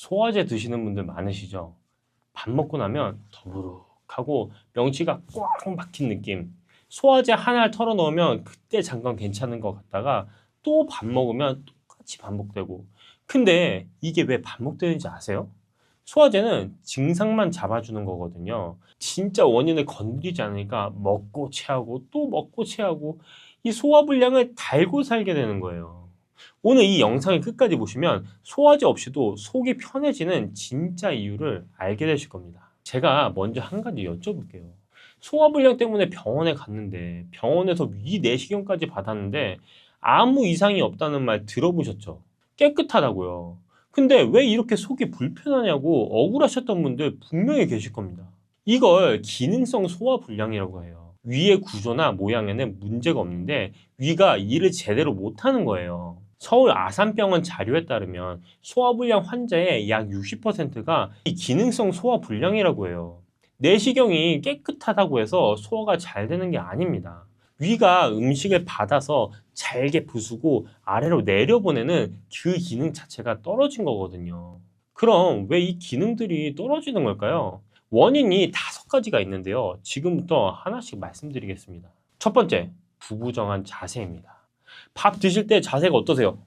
소화제 드시는 분들 많으시죠? 밥 먹고 나면 더부룩하고 명치가 꽉 막힌 느낌. 소화제 하나를 털어 넣으면 그때 잠깐 괜찮은 것 같다가 또 밥 먹으면 똑같이 반복되고. 근데 이게 왜 반복되는지 아세요? 소화제는 증상만 잡아주는 거거든요. 진짜 원인을 건드리지 않으니까 먹고 체하고 또 먹고 체하고 이 소화불량을 달고 살게 되는 거예요. 오늘 이 영상을 끝까지 보시면 소화제 없이도 속이 편해지는 진짜 이유를 알게 되실 겁니다. 제가 먼저 한 가지 여쭤볼게요. 소화불량 때문에 병원에 갔는데 병원에서 위 내시경까지 받았는데 아무 이상이 없다는 말 들어보셨죠? 깨끗하다고요. 근데 왜 이렇게 속이 불편하냐고 억울하셨던 분들 분명히 계실 겁니다. 이걸 기능성 소화불량이라고 해요. 위의 구조나 모양에는 문제가 없는데 위가 일을 제대로 못하는 거예요. 서울 아산병원 자료에 따르면 소화불량 환자의 약 60%가 이 기능성 소화불량이라고 해요. 내시경이 깨끗하다고 해서 소화가 잘 되는 게 아닙니다. 위가 음식을 받아서 잘게 부수고 아래로 내려보내는 그 기능 자체가 떨어진 거거든요. 그럼 왜 이 기능들이 떨어지는 걸까요? 원인이 5가지가 있는데요. 지금부터 하나씩 말씀드리겠습니다. 첫 번째, 부부정한 자세입니다. 밥 드실 때 자세가 어떠세요?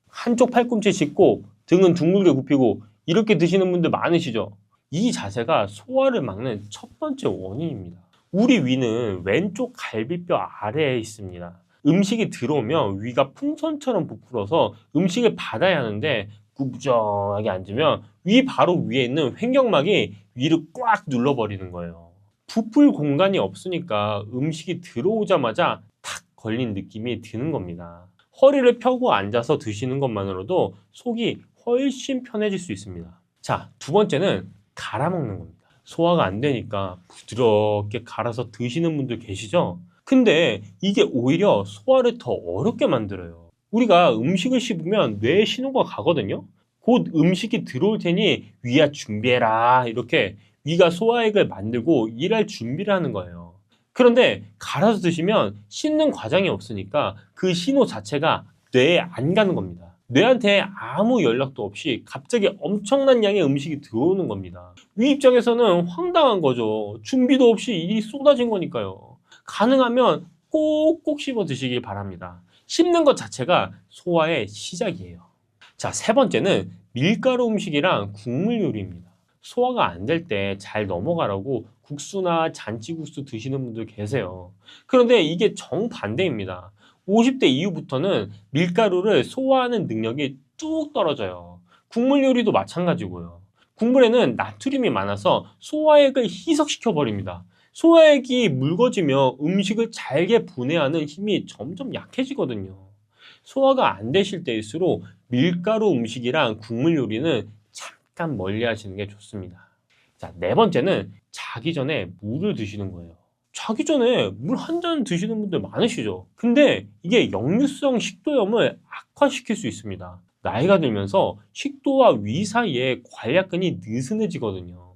한쪽 팔꿈치 짚고 등은 둥글게 굽히고 이렇게 드시는 분들 많으시죠? 이 자세가 소화를 막는 첫 번째 원인입니다. 우리 위는 왼쪽 갈비뼈 아래에 있습니다. 음식이 들어오면 위가 풍선처럼 부풀어서 음식을 받아야 하는데 구부정하게 앉으면 위 바로 위에 있는 횡격막이 위를 꽉 눌러버리는 거예요. 부풀 공간이 없으니까 음식이 들어오자마자 탁 걸린 느낌이 드는 겁니다. 허리를 펴고 앉아서 드시는 것만으로도 속이 훨씬 편해질 수 있습니다. 자, 두 번째는 갈아 먹는 겁니다. 소화가 안 되니까 부드럽게 갈아서 드시는 분들 계시죠? 근데 이게 오히려 소화를 더 어렵게 만들어요. 우리가 음식을 씹으면 뇌에 신호가 가거든요? 곧 음식이 들어올 테니 위야 준비해라. 이렇게 위가 소화액을 만들고 일할 준비를 하는 거예요. 그런데 갈아서 드시면 씹는 과정이 없으니까 그 신호 자체가 뇌에 안 가는 겁니다. 뇌한테 아무 연락도 없이 갑자기 엄청난 양의 음식이 들어오는 겁니다. 위 입장에서는 황당한 거죠. 준비도 없이 일이 쏟아진 거니까요. 가능하면 꼭꼭 씹어 드시길 바랍니다. 씹는 것 자체가 소화의 시작이에요. 자, 세 번째는 밀가루 음식이랑 국물 요리입니다. 소화가 안 될 때 잘 넘어가라고 국수나 잔치국수 드시는 분들 계세요. 그런데 이게 정반대입니다. 50대 이후부터는 밀가루를 소화하는 능력이 뚝 떨어져요. 국물 요리도 마찬가지고요. 국물에는 나트륨이 많아서 소화액을 희석시켜 버립니다. 소화액이 묽어지며 음식을 잘게 분해하는 힘이 점점 약해지거든요. 소화가 안 되실 때일수록 밀가루 음식이랑 국물 요리는 잠깐 멀리 하시는 게 좋습니다. 자, 네 번째는 자기 전에 물을 드시는 거예요. 자기 전에 물 한 잔 드시는 분들 많으시죠? 근데 이게 역류성 식도염을 악화시킬 수 있습니다. 나이가 들면서 식도와 위 사이에 관략근이 느슨해지거든요.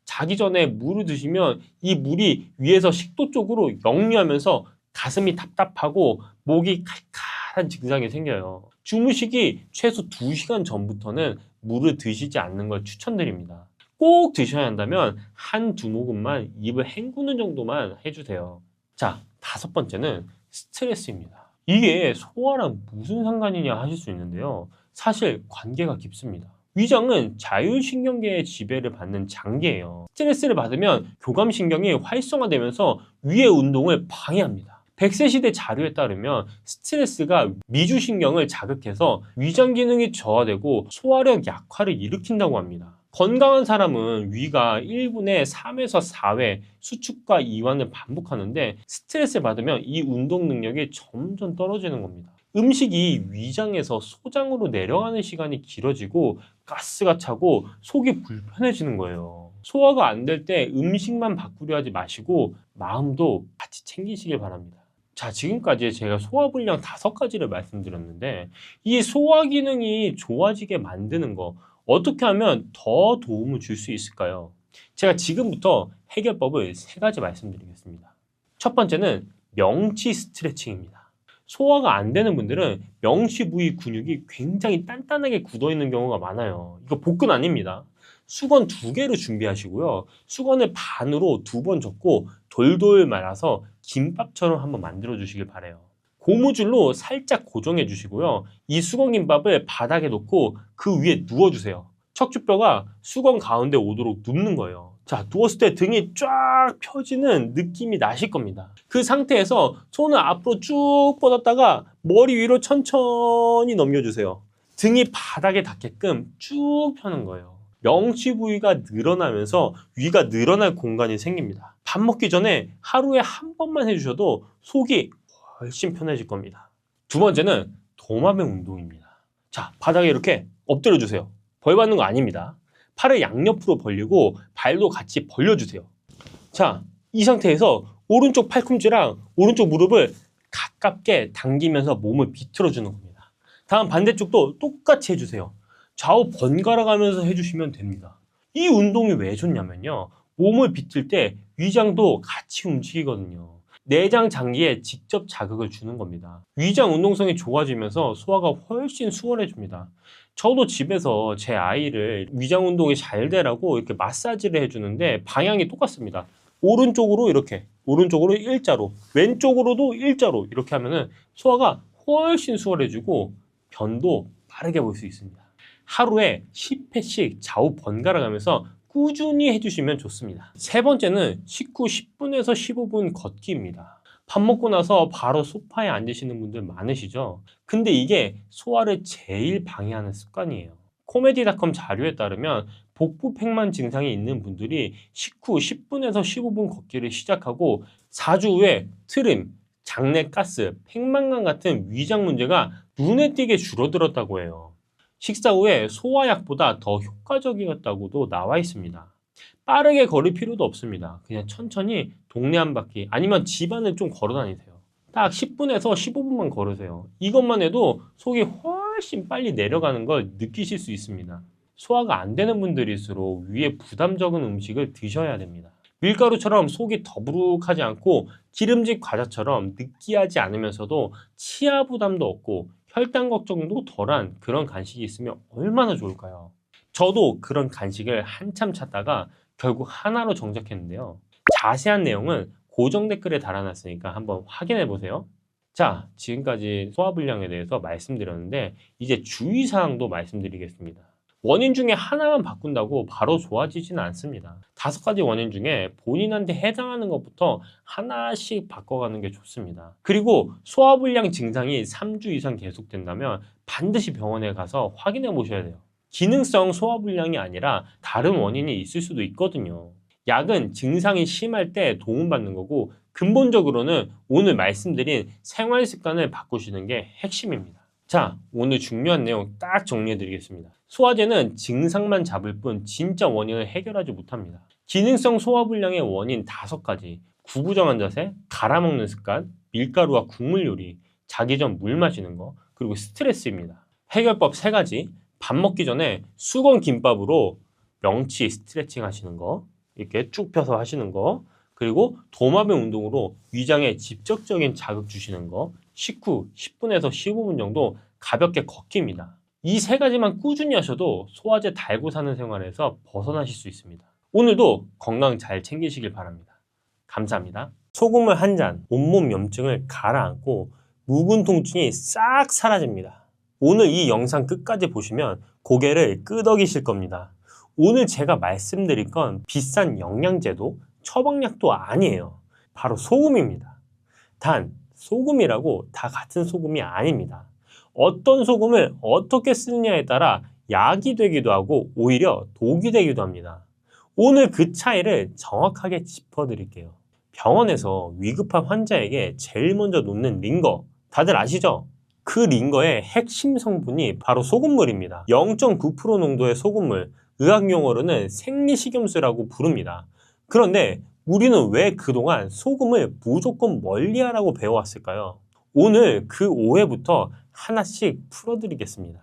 자기 전에 물을 드시면 이 물이 위에서 식도 쪽으로 역류하면서 가슴이 답답하고 목이 칼칼한 증상이 생겨요. 주무시기 최소 2시간 전부터는 물을 드시지 않는 걸 추천드립니다. 꼭 드셔야 한다면 한두 모금만 입을 헹구는 정도만 해주세요. 자, 5번째는 스트레스입니다. 이게 소화랑 무슨 상관이냐 하실 수 있는데요. 사실 관계가 깊습니다. 위장은 자율신경계의 지배를 받는 장기예요. 스트레스를 받으면 교감신경이 활성화되면서 위의 운동을 방해합니다. 100세 시대 자료에 따르면 스트레스가 미주신경을 자극해서 위장 기능이 저하되고 소화력 약화를 일으킨다고 합니다. 건강한 사람은 위가 1분에 3에서 4회 수축과 이완을 반복하는데 스트레스를 받으면 이 운동 능력이 점점 떨어지는 겁니다. 음식이 위장에서 소장으로 내려가는 시간이 길어지고 가스가 차고 속이 불편해지는 거예요. 소화가 안 될 때 음식만 바꾸려 하지 마시고 마음도 같이 챙기시길 바랍니다. 자, 지금까지 제가 소화불량 5가지를 말씀드렸는데 이 소화 기능이 좋아지게 만드는 거 어떻게 하면 더 도움을 줄 수 있을까요? 제가 지금부터 해결법을 3가지 말씀드리겠습니다. 첫 번째는 명치 스트레칭입니다. 소화가 안 되는 분들은 명치 부위 근육이 굉장히 단단하게 굳어 있는 경우가 많아요. 이거 복근 아닙니다. 수건 2개를 준비하시고요. 수건을 반으로 2번 접고 돌돌 말아서 김밥처럼 한번 만들어 주시길 바래요. 고무줄로 살짝 고정해 주시고요. 이 수건 김밥을 바닥에 놓고 그 위에 누워 주세요. 척추뼈가 수건 가운데 오도록 눕는 거예요. 자, 누웠을 때 등이 쫙 펴지는 느낌이 나실 겁니다. 그 상태에서 손을 앞으로 쭉 뻗었다가 머리 위로 천천히 넘겨주세요. 등이 바닥에 닿게끔 쭉 펴는 거예요. 명치 부위가 늘어나면서 위가 늘어날 공간이 생깁니다. 밥 먹기 전에 하루에 한 번만 해주셔도 속이 훨씬 편해질 겁니다. 두 번째는 도마뱀 운동입니다. 자, 바닥에 이렇게 엎드려 주세요. 벌 받는 거 아닙니다. 팔을 양옆으로 벌리고 발도 같이 벌려주세요. 자, 이 상태에서 오른쪽 팔꿈치랑 오른쪽 무릎을 가깝게 당기면서 몸을 비틀어 주는 겁니다. 다음 반대쪽도 똑같이 해주세요. 좌우 번갈아 가면서 해주시면 됩니다. 이 운동이 왜 좋냐면요, 몸을 비틀 때 위장도 같이 움직이거든요. 내장 장기에 직접 자극을 주는 겁니다. 위장 운동성이 좋아지면서 소화가 훨씬 수월해집니다. 저도 집에서 제 아이를 위장 운동이 잘 되라고 이렇게 마사지를 해주는데 방향이 똑같습니다. 오른쪽으로 이렇게, 오른쪽으로 일자로, 왼쪽으로도 일자로 이렇게 하면은 소화가 훨씬 수월해지고 변도 빠르게 볼 수 있습니다. 하루에 10회씩 좌우 번갈아 가면서 꾸준히 해주시면 좋습니다. 세 번째는 식후 10분에서 15분 걷기입니다. 밥 먹고 나서 바로 소파에 앉으시는 분들 많으시죠? 근데 이게 소화를 제일 방해하는 습관이에요. 코메디닷컴 자료에 따르면 복부 팽만 증상이 있는 분들이 식후 10분에서 15분 걷기를 시작하고 4주 후에 트림, 장내 가스, 팽만감 같은 위장 문제가 눈에 띄게 줄어들었다고 해요. 식사 후에 소화약보다 더 효과적이었다고도 나와 있습니다. 빠르게 걸을 필요도 없습니다. 그냥 천천히 동네 한 바퀴 아니면 집안을 좀 걸어 다니세요. 딱 10분에서 15분만 걸으세요. 이것만 해도 속이 훨씬 빨리 내려가는 걸 느끼실 수 있습니다. 소화가 안 되는 분들일수록 위에 부담적인 음식을 드셔야 됩니다. 밀가루처럼 속이 더부룩하지 않고 기름진 과자처럼 느끼하지 않으면서도 치아 부담도 없고 혈당 걱정도 덜한 그런 간식이 있으면 얼마나 좋을까요? 저도 그런 간식을 한참 찾다가 결국 하나로 정착했는데요. 자세한 내용은 고정 댓글에 달아놨으니까 한번 확인해 보세요. 자, 지금까지 소화불량에 대해서 말씀드렸는데 이제 주의사항도 말씀드리겠습니다. 원인 중에 하나만 바꾼다고 바로 좋아지지는 않습니다. 5가지 원인 중에 본인한테 해당하는 것부터 하나씩 바꿔가는 게 좋습니다. 그리고 소화불량 증상이 3주 이상 계속된다면 반드시 병원에 가서 확인해 보셔야 돼요. 기능성 소화불량이 아니라 다른 원인이 있을 수도 있거든요. 약은 증상이 심할 때 도움받는 거고 근본적으로는 오늘 말씀드린 생활 습관을 바꾸시는 게 핵심입니다. 자, 오늘 중요한 내용 딱 정리해 드리겠습니다. 소화제는 증상만 잡을 뿐 진짜 원인을 해결하지 못합니다. 기능성 소화불량의 원인 5가지, 구부정한 자세, 갈아먹는 습관, 밀가루와 국물 요리, 자기 전 물 마시는 거, 그리고 스트레스입니다. 해결법 3가지, 밥 먹기 전에 수건 김밥으로 명치 스트레칭 하시는 거, 이렇게 쭉 펴서 하시는 거, 그리고 도마뱀 운동으로 위장에 직접적인 자극 주시는 거, 식후 10분에서 15분 정도 가볍게 걷기입니다. 이 3가지만 꾸준히 하셔도 소화제 달고 사는 생활에서 벗어나실 수 있습니다. 오늘도 건강 잘 챙기시길 바랍니다. 감사합니다. 소금을 1잔, 온몸 염증을 가라앉고 묵은 통증이 싹 사라집니다. 오늘 이 영상 끝까지 보시면 고개를 끄덕이실 겁니다. 오늘 제가 말씀드릴 건 비싼 영양제도 처방약도 아니에요. 바로 소금입니다. 단 소금이라고 다 같은 소금이 아닙니다. 어떤 소금을 어떻게 쓰느냐에 따라 약이 되기도 하고 오히려 독이 되기도 합니다. 오늘 그 차이를 정확하게 짚어드릴게요. 병원에서 위급한 환자에게 제일 먼저 놓는 링거 다들 아시죠? 그 링거의 핵심 성분이 바로 소금물입니다. 0.9% 농도의 소금물, 의학용어로는 생리식염수라고 부릅니다. 그런데 우리는 왜 그동안 소금을 무조건 멀리하라고 배워왔을까요? 오늘 그 오해부터 하나씩 풀어드리겠습니다.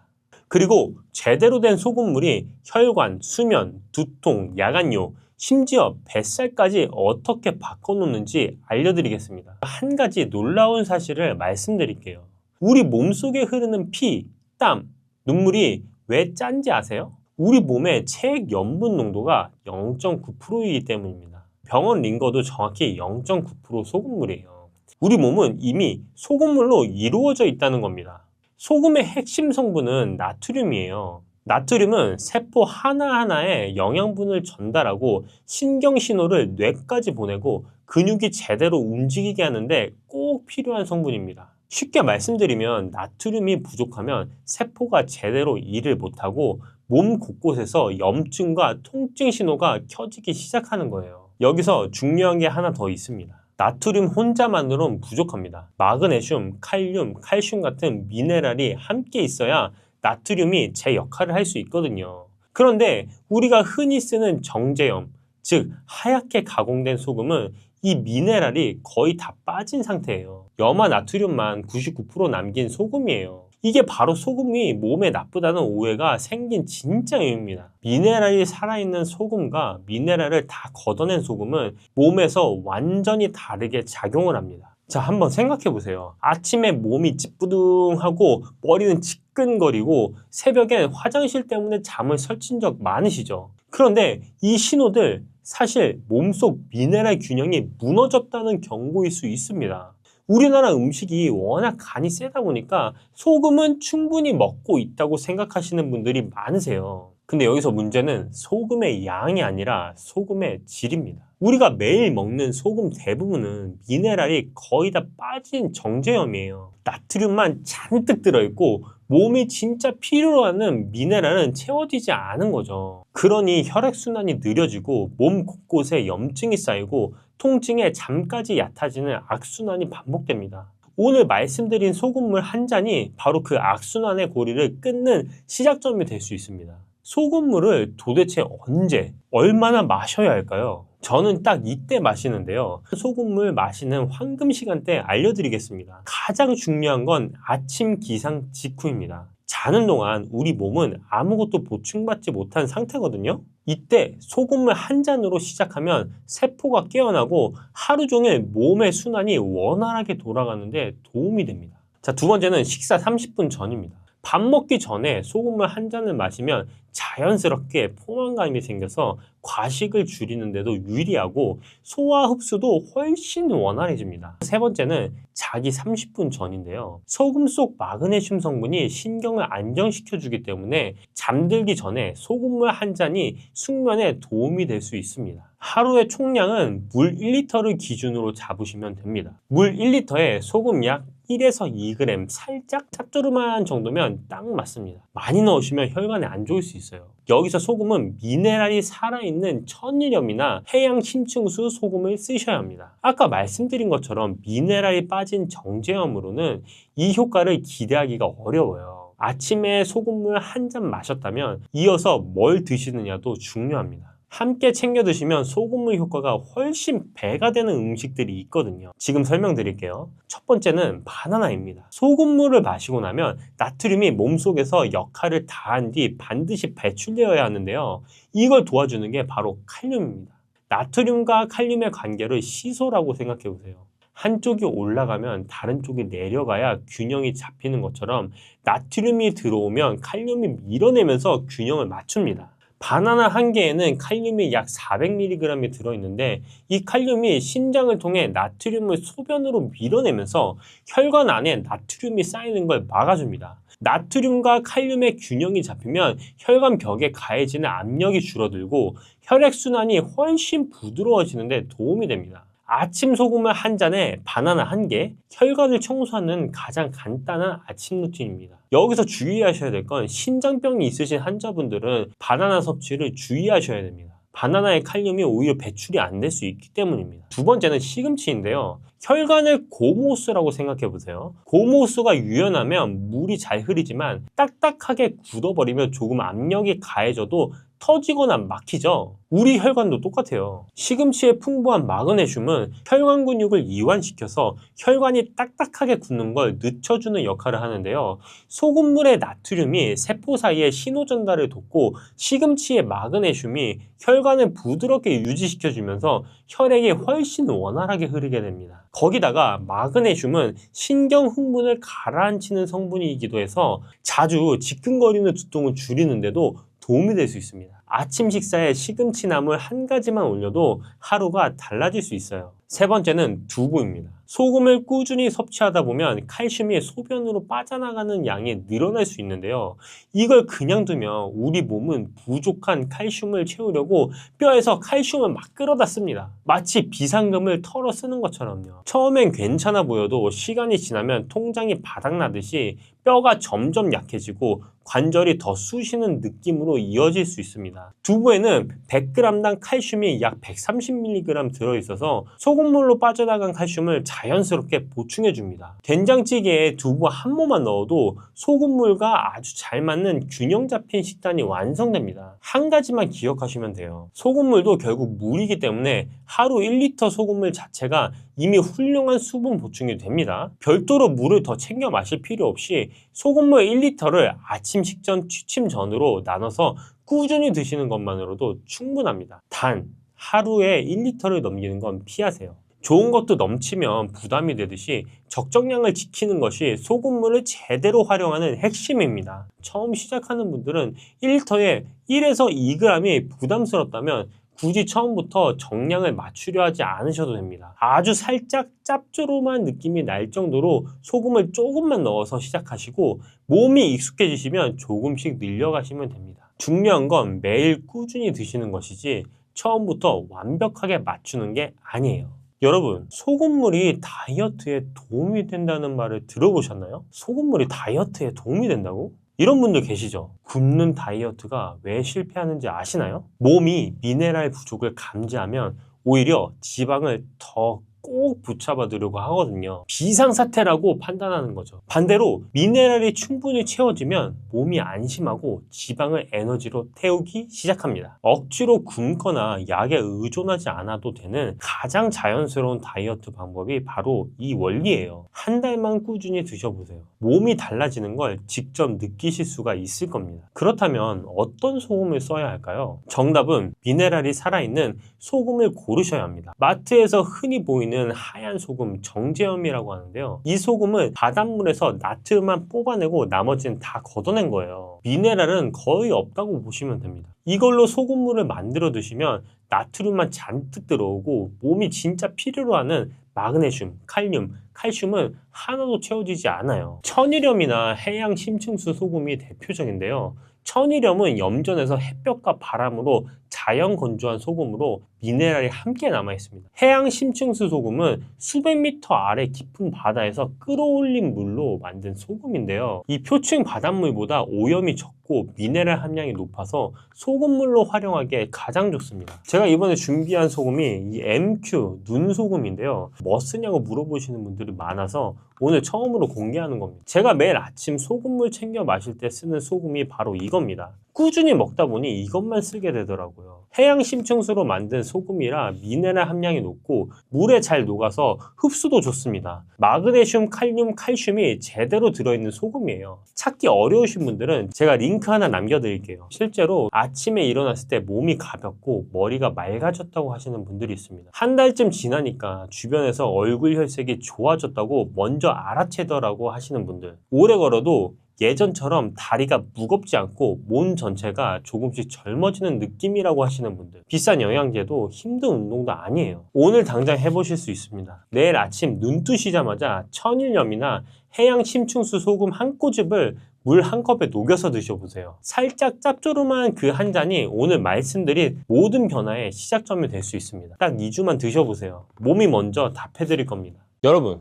그리고 제대로 된 소금물이 혈관, 수면, 두통, 야간요, 심지어 뱃살까지 어떻게 바꿔놓는지 알려드리겠습니다. 한 가지 놀라운 사실을 말씀드릴게요. 우리 몸속에 흐르는 피, 땀, 눈물이 왜 짠지 아세요? 우리 몸의 체액 염분 농도가 0.9%이기 때문입니다. 병원 링거도 정확히 0.9% 소금물이에요. 우리 몸은 이미 소금물로 이루어져 있다는 겁니다. 소금의 핵심 성분은 나트륨이에요. 나트륨은 세포 하나하나에 영양분을 전달하고 신경신호를 뇌까지 보내고 근육이 제대로 움직이게 하는데 꼭 필요한 성분입니다. 쉽게 말씀드리면 나트륨이 부족하면 세포가 제대로 일을 못하고 몸 곳곳에서 염증과 통증 신호가 켜지기 시작하는 거예요. 여기서 중요한 게 하나 더 있습니다. 나트륨 혼자만으로는 부족합니다. 마그네슘, 칼륨, 칼슘 같은 미네랄이 함께 있어야 나트륨이 제 역할을 할 수 있거든요. 그런데 우리가 흔히 쓰는 정제염, 즉 하얗게 가공된 소금은 이 미네랄이 거의 다 빠진 상태예요. 염화 나트륨만 99% 남긴 소금이에요. 이게 바로 소금이 몸에 나쁘다는 오해가 생긴 진짜 이유입니다. 미네랄이 살아있는 소금과 미네랄을 다 걷어낸 소금은 몸에서 완전히 다르게 작용을 합니다. 자, 한번 생각해 보세요. 아침에 몸이 찌뿌둥하고 머리는 지끈거리고 새벽에 화장실 때문에 잠을 설친 적 많으시죠? 그런데 이 신호들 사실 몸속 미네랄 균형이 무너졌다는 경고일 수 있습니다. 우리나라 음식이 워낙 간이 세다 보니까 소금은 충분히 먹고 있다고 생각하시는 분들이 많으세요. 근데 여기서 문제는 소금의 양이 아니라 소금의 질입니다. 우리가 매일 먹는 소금 대부분은 미네랄이 거의 다 빠진 정제염이에요. 나트륨만 잔뜩 들어있고 몸이 진짜 필요로 하는 미네랄은 채워지지 않은 거죠. 그러니 혈액순환이 느려지고 몸 곳곳에 염증이 쌓이고 통증에 잠까지 얕아지는 악순환이 반복됩니다. 오늘 말씀드린 소금물 한 잔이 바로 그 악순환의 고리를 끊는 시작점이 될 수 있습니다. 소금물을 도대체 언제, 얼마나 마셔야 할까요? 저는 딱 이때 마시는데요. 소금물 마시는 황금 시간대 알려드리겠습니다. 가장 중요한 건 아침 기상 직후입니다. 자는 동안 우리 몸은 아무것도 보충받지 못한 상태거든요. 이때 소금물 한 잔으로 시작하면 세포가 깨어나고 하루 종일 몸의 순환이 원활하게 돌아가는데 도움이 됩니다. 자, 두 번째는 식사 30분 전입니다. 밥 먹기 전에 소금물 한 잔을 마시면 자연스럽게 포만감이 생겨서 과식을 줄이는 데도 유리하고 소화 흡수도 훨씬 원활해집니다. 세 번째는 자기 30분 전인데요. 소금 속 마그네슘 성분이 신경을 안정시켜주기 때문에 잠들기 전에 소금물 한 잔이 숙면에 도움이 될 수 있습니다. 하루의 총량은 물 1리터를 기준으로 잡으시면 됩니다. 물 1리터에 소금 약 1에서 2g 살짝 짭조름한 정도면 딱 맞습니다. 많이 넣으시면 혈관에 안 좋을 수 있어요. 여기서 소금은 미네랄이 살아있는 천일염이나 해양 심층수 소금을 쓰셔야 합니다. 아까 말씀드린 것처럼 미네랄이 빠진 정제염으로는 이 효과를 기대하기가 어려워요. 아침에 소금물 한 잔 마셨다면 이어서 뭘 드시느냐도 중요합니다. 함께 챙겨 드시면 소금물 효과가 훨씬 배가 되는 음식들이 있거든요. 지금 설명드릴게요. 첫 번째는 바나나입니다. 소금물을 마시고 나면 나트륨이 몸속에서 역할을 다한 뒤 반드시 배출되어야 하는데요. 이걸 도와주는 게 바로 칼륨입니다. 나트륨과 칼륨의 관계를 시소라고 생각해 보세요. 한쪽이 올라가면 다른 쪽이 내려가야 균형이 잡히는 것처럼 나트륨이 들어오면 칼륨이 밀어내면서 균형을 맞춥니다. 바나나 한 개에는 칼륨이 약 400mg이 들어있는데 이 칼륨이 신장을 통해 나트륨을 소변으로 밀어내면서 혈관 안에 나트륨이 쌓이는 걸 막아줍니다. 나트륨과 칼륨의 균형이 잡히면 혈관 벽에 가해지는 압력이 줄어들고 혈액순환이 훨씬 부드러워지는데 도움이 됩니다. 아침 소금을 한 잔에 바나나 한 개, 혈관을 청소하는 가장 간단한 아침 루틴입니다. 여기서 주의하셔야 될 건 신장병이 있으신 환자분들은 바나나 섭취를 주의하셔야 됩니다. 바나나의 칼륨이 오히려 배출이 안 될 수 있기 때문입니다. 두 번째는 시금치인데요. 혈관을 고무호스라고 생각해 보세요. 고무호스가 유연하면 물이 잘 흐르지만 딱딱하게 굳어버리면 조금 압력이 가해져도 터지거나 막히죠. 우리 혈관도 똑같아요. 시금치의 풍부한 마그네슘은 혈관 근육을 이완시켜서 혈관이 딱딱하게 굳는 걸 늦춰주는 역할을 하는데요. 소금물의 나트륨이 세포 사이에 신호 전달을 돕고 시금치의 마그네슘이 혈관을 부드럽게 유지시켜주면서 혈액이 훨씬 원활하게 흐르게 됩니다. 거기다가 마그네슘은 신경 흥분을 가라앉히는 성분이기도 해서 자주 지끈거리는 두통을 줄이는데도 도움이 될 수 있습니다. 아침 식사에 시금치나물 한 가지만 올려도 하루가 달라질 수 있어요. 세 번째는 두부입니다. 소금을 꾸준히 섭취하다 보면 칼슘이 소변으로 빠져나가는 양이 늘어날 수 있는데요. 이걸 그냥 두면 우리 몸은 부족한 칼슘을 채우려고 뼈에서 칼슘을 막 끌어다 씁니다. 마치 비상금을 털어 쓰는 것처럼요. 처음엔 괜찮아 보여도 시간이 지나면 통장이 바닥나듯이 뼈가 점점 약해지고 관절이 더 쑤시는 느낌으로 이어질 수 있습니다. 두부에는 100g당 칼슘이 약 130mg 들어있어서 소금물로 빠져나간 칼슘을 자연스럽게 보충해줍니다. 된장찌개에 두부 한 모만 넣어도 소금물과 아주 잘 맞는 균형 잡힌 식단이 완성됩니다. 한 가지만 기억하시면 돼요. 소금물도 결국 물이기 때문에 하루 1리터 소금물 자체가 이미 훌륭한 수분 보충이 됩니다. 별도로 물을 더 챙겨 마실 필요 없이 소금물 1리터를 아침 식전 취침 전으로 나눠서 꾸준히 드시는 것만으로도 충분합니다. 단 하루에 1리터를 넘기는 건 피하세요. 좋은 것도 넘치면 부담이 되듯이 적정량을 지키는 것이 소금물을 제대로 활용하는 핵심입니다. 처음 시작하는 분들은 1리터에 1에서 2g이 부담스럽다면 굳이 처음부터 정량을 맞추려 하지 않으셔도 됩니다. 아주 살짝 짭조름한 느낌이 날 정도로 소금을 조금만 넣어서 시작하시고 몸이 익숙해지시면 조금씩 늘려가시면 됩니다. 중요한 건 매일 꾸준히 드시는 것이지 처음부터 완벽하게 맞추는 게 아니에요. 여러분, 소금물이 다이어트에 도움이 된다는 말을 들어보셨나요? 소금물이 다이어트에 도움이 된다고? 이런 분들 계시죠? 굶는 다이어트가 왜 실패하는지 아시나요? 몸이 미네랄 부족을 감지하면 오히려 지방을 더 꼭 붙잡아 두려고 하거든요. 비상사태라고 판단하는 거죠. 반대로 미네랄이 충분히 채워지면 몸이 안심하고 지방을 에너지로 태우기 시작합니다. 억지로 굶거나 약에 의존하지 않아도 되는 가장 자연스러운 다이어트 방법이 바로 이 원리예요. 한 달만 꾸준히 드셔보세요. 몸이 달라지는 걸 직접 느끼실 수가 있을 겁니다. 그렇다면 어떤 소금을 써야 할까요? 정답은 미네랄이 살아있는 소금을 고르셔야 합니다. 마트에서 흔히 보이는 하얀 소금 정제염이라고 하는데요. 이 소금은 바닷물에서 나트륨만 뽑아내고 나머지는 다 걷어낸 거예요. 미네랄은 거의 없다고 보시면 됩니다. 이걸로 소금물을 만들어 드시면 나트륨만 잔뜩 들어오고 몸이 진짜 필요로 하는 마그네슘, 칼륨, 칼슘은 하나도 채워지지 않아요. 천일염이나 해양 심층수 소금이 대표적인데요. 천일염은 염전에서 햇볕과 바람으로 자연 건조한 소금으로 미네랄이 함께 남아 있습니다. 해양 심층수 소금은 수백 미터 아래 깊은 바다에서 끌어올린 물로 만든 소금인데요. 이 표층 바닷물보다 오염이 적고 미네랄 함량이 높아서 소금물로 활용하기에 가장 좋습니다. 제가 이번에 준비한 소금이 이 MQ 눈소금인데요. 뭐 쓰냐고 물어보시는 분들이 많아서 오늘 처음으로 공개하는 겁니다. 제가 매일 아침 소금물 챙겨 마실 때 쓰는 소금이 바로 이겁니다. 꾸준히 먹다 보니 이것만 쓰게 되더라고요. 해양 심층수로 만든 소금이라 미네랄 함량이 높고 물에 잘 녹아서 흡수도 좋습니다. 마그네슘, 칼륨, 칼슘이 제대로 들어있는 소금이에요. 찾기 어려우신 분들은 제가 링크 하나 남겨드릴게요. 실제로 아침에 일어났을 때 몸이 가볍고 머리가 맑아졌다고 하시는 분들이 있습니다. 한 달쯤 지나니까 주변에서 얼굴 혈색이 좋아졌다고 먼저 알아채더라고 하시는 분들, 오래 걸어도 예전처럼 다리가 무겁지 않고 몸 전체가 조금씩 젊어지는 느낌이라고 하시는 분들, 비싼 영양제도 힘든 운동도 아니에요. 오늘 당장 해보실 수 있습니다. 내일 아침 눈 뜨시자마자 천일염이나 해양 심층수 소금 한 꼬집을 물 한 컵에 녹여서 드셔보세요. 살짝 짭조름한 그 한 잔이 오늘 말씀드린 모든 변화의 시작점이 될 수 있습니다. 딱 2주만 드셔보세요. 몸이 먼저 답해드릴 겁니다. 여러분,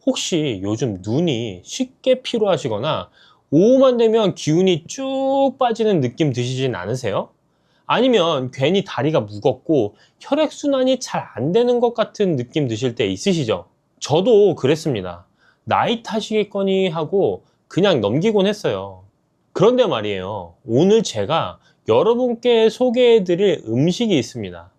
혹시 요즘 눈이 쉽게 피로하시거나 오후만 되면 기운이 쭉 빠지는 느낌 드시진 않으세요? 아니면 괜히 다리가 무겁고 혈액순환이 잘 안 되는 것 같은 느낌 드실 때 있으시죠? 저도 그랬습니다. 나이 탓이겠거니 하고 그냥 넘기곤 했어요. 그런데 말이에요, 오늘 제가 여러분께 소개해드릴 음식이 있습니다.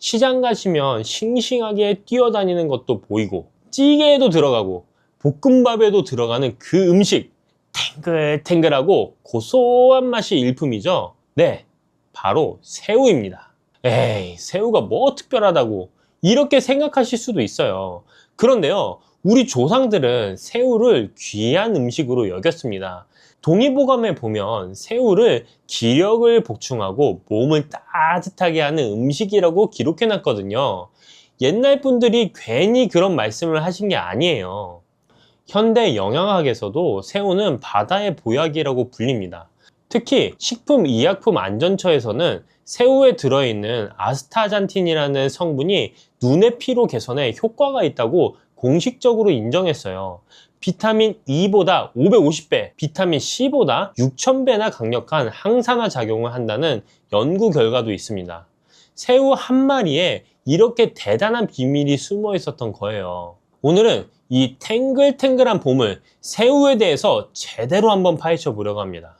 시장 가시면 싱싱하게 뛰어다니는 것도 보이고 찌개에도 들어가고 볶음밥에도 들어가는 그 음식, 탱글탱글하고 고소한 맛이 일품이죠. 네, 바로 새우입니다. 에이, 새우가 뭐 특별하다고 이렇게 생각하실 수도 있어요. 그런데요, 우리 조상들은 새우를 귀한 음식으로 여겼습니다. 동의보감에 보면 새우를 기력을 보충하고 몸을 따뜻하게 하는 음식이라고 기록해놨거든요. 옛날 분들이 괜히 그런 말씀을 하신 게 아니에요. 현대 영양학에서도 새우는 바다의 보약이라고 불립니다. 특히 식품의약품안전처에서는 새우에 들어있는 아스타잔틴이라는 성분이 눈의 피로 개선에 효과가 있다고 공식적으로 인정했어요. 비타민 E보다 550배, 비타민 C보다 6000배나 강력한 항산화 작용을 한다는 연구 결과도 있습니다. 새우 한 마리에 이렇게 대단한 비밀이 숨어 있었던 거예요. 오늘은 이 탱글탱글한 보물, 새우에 대해서 제대로 한번 파헤쳐 보려고 합니다.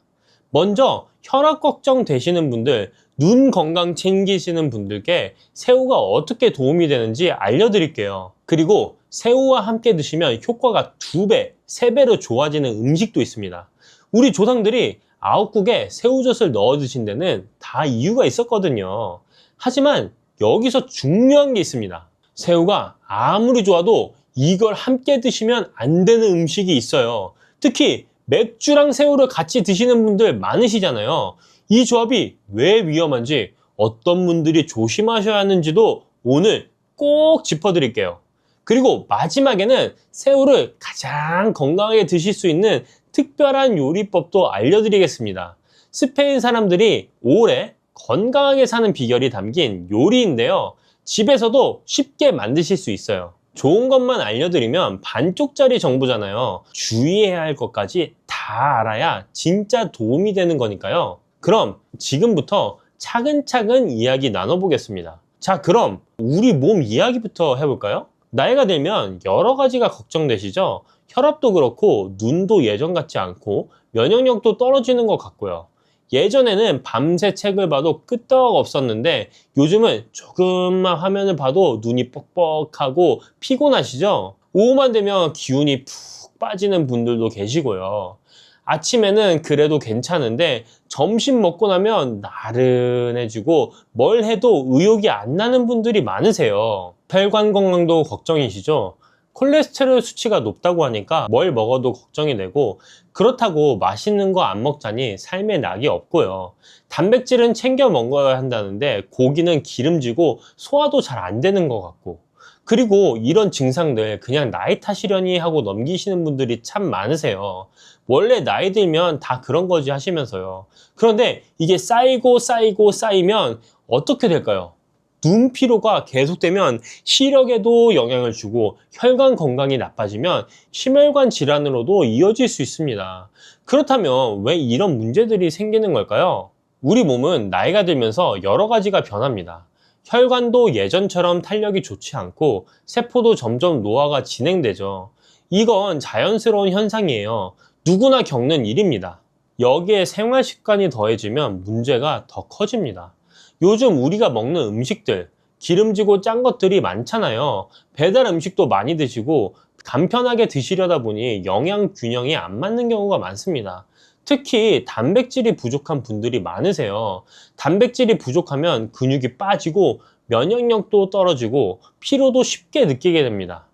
먼저 혈압 걱정 되시는 분들, 눈 건강 챙기시는 분들께 새우가 어떻게 도움이 되는지 알려드릴게요. 그리고 새우와 함께 드시면 효과가 2배, 3배로 좋아지는 음식도 있습니다. 우리 조상들이 아욱국에 새우젓을 넣어 드신 데는 다 이유가 있었거든요. 하지만 여기서 중요한 게 있습니다. 새우가 아무리 좋아도 이걸 함께 드시면 안 되는 음식이 있어요. 특히 맥주랑 새우를 같이 드시는 분들 많으시잖아요. 이 조합이 왜 위험한지, 어떤 분들이 조심하셔야 하는지도 오늘 꼭 짚어드릴게요. 그리고 마지막에는 새우를 가장 건강하게 드실 수 있는 특별한 요리법도 알려드리겠습니다. 스페인 사람들이 오래 건강하게 사는 비결이 담긴 요리인데요. 집에서도 쉽게 만드실 수 있어요. 좋은 것만 알려드리면 반쪽짜리 정보잖아요. 주의해야 할 것까지 다 알아야 진짜 도움이 되는 거니까요. 그럼 지금부터 차근차근 이야기 나눠보겠습니다. 자, 그럼 우리 몸 이야기부터 해볼까요? 나이가 들면 여러 가지가 걱정되시죠? 혈압도 그렇고 눈도 예전 같지 않고 면역력도 떨어지는 것 같고요. 예전에는 밤새 책을 봐도 끄떡 없었는데 요즘은 조금만 화면을 봐도 눈이 뻑뻑하고 피곤하시죠? 오후만 되면 기운이 푹 빠지는 분들도 계시고요. 아침에는 그래도 괜찮은데 점심 먹고 나면 나른해지고 뭘 해도 의욕이 안 나는 분들이 많으세요. 혈관 건강도 걱정이시죠? 콜레스테롤 수치가 높다고 하니까 뭘 먹어도 걱정이 되고, 그렇다고 맛있는 거 안 먹자니 삶에 낙이 없고요. 단백질은 챙겨 먹어야 한다는데 고기는 기름지고 소화도 잘 안 되는 것 같고, 그리고 이런 증상들 그냥 나이 탓이려니 하고 넘기시는 분들이 참 많으세요. 원래 나이 들면 다 그런 거지 하시면서요. 그런데 이게 쌓이면 어떻게 될까요? 눈 피로가 계속되면 시력에도 영향을 주고 혈관 건강이 나빠지면 심혈관 질환으로도 이어질 수 있습니다. 그렇다면 왜 이런 문제들이 생기는 걸까요? 우리 몸은 나이가 들면서 여러 가지가 변합니다. 혈관도 예전처럼 탄력이 좋지 않고 세포도 점점 노화가 진행되죠. 이건 자연스러운 현상이에요. 누구나 겪는 일입니다. 여기에 생활 습관이 더해지면 문제가 더 커집니다. 요즘 우리가 먹는 음식들, 기름지고 짠 것들이 많잖아요. 배달 음식도 많이 드시고 간편하게 드시려다 보니 영양 균형이 안 맞는 경우가 많습니다. 특히 단백질이 부족한 분들이 많으세요. 단백질이 부족하면 근육이 빠지고 면역력도 떨어지고 피로도 쉽게 느끼게 됩니다.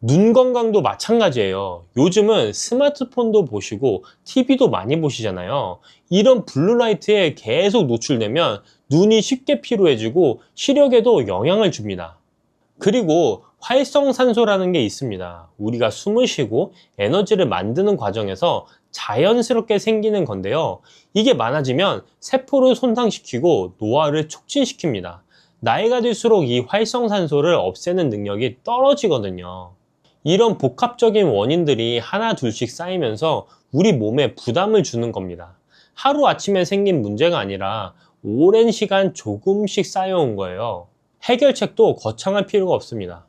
눈 건강도 마찬가지예요. 요즘은 스마트폰도 보시고 TV도 많이 보시잖아요. 이런 블루라이트에 계속 노출되면 눈이 쉽게 피로해지고 시력에도 영향을 줍니다. 그리고 활성산소라는 게 있습니다. 우리가 숨을 쉬고 에너지를 만드는 과정에서 자연스럽게 생기는 건데요. 이게 많아지면 세포를 손상시키고 노화를 촉진시킵니다. 나이가 들수록 이 활성산소를 없애는 능력이 떨어지거든요. 이런 복합적인 원인들이 하나 둘씩 쌓이면서 우리 몸에 부담을 주는 겁니다. 하루아침에 생긴 문제가 아니라 오랜 시간 조금씩 쌓여온 거예요. 해결책도 거창할 필요가 없습니다.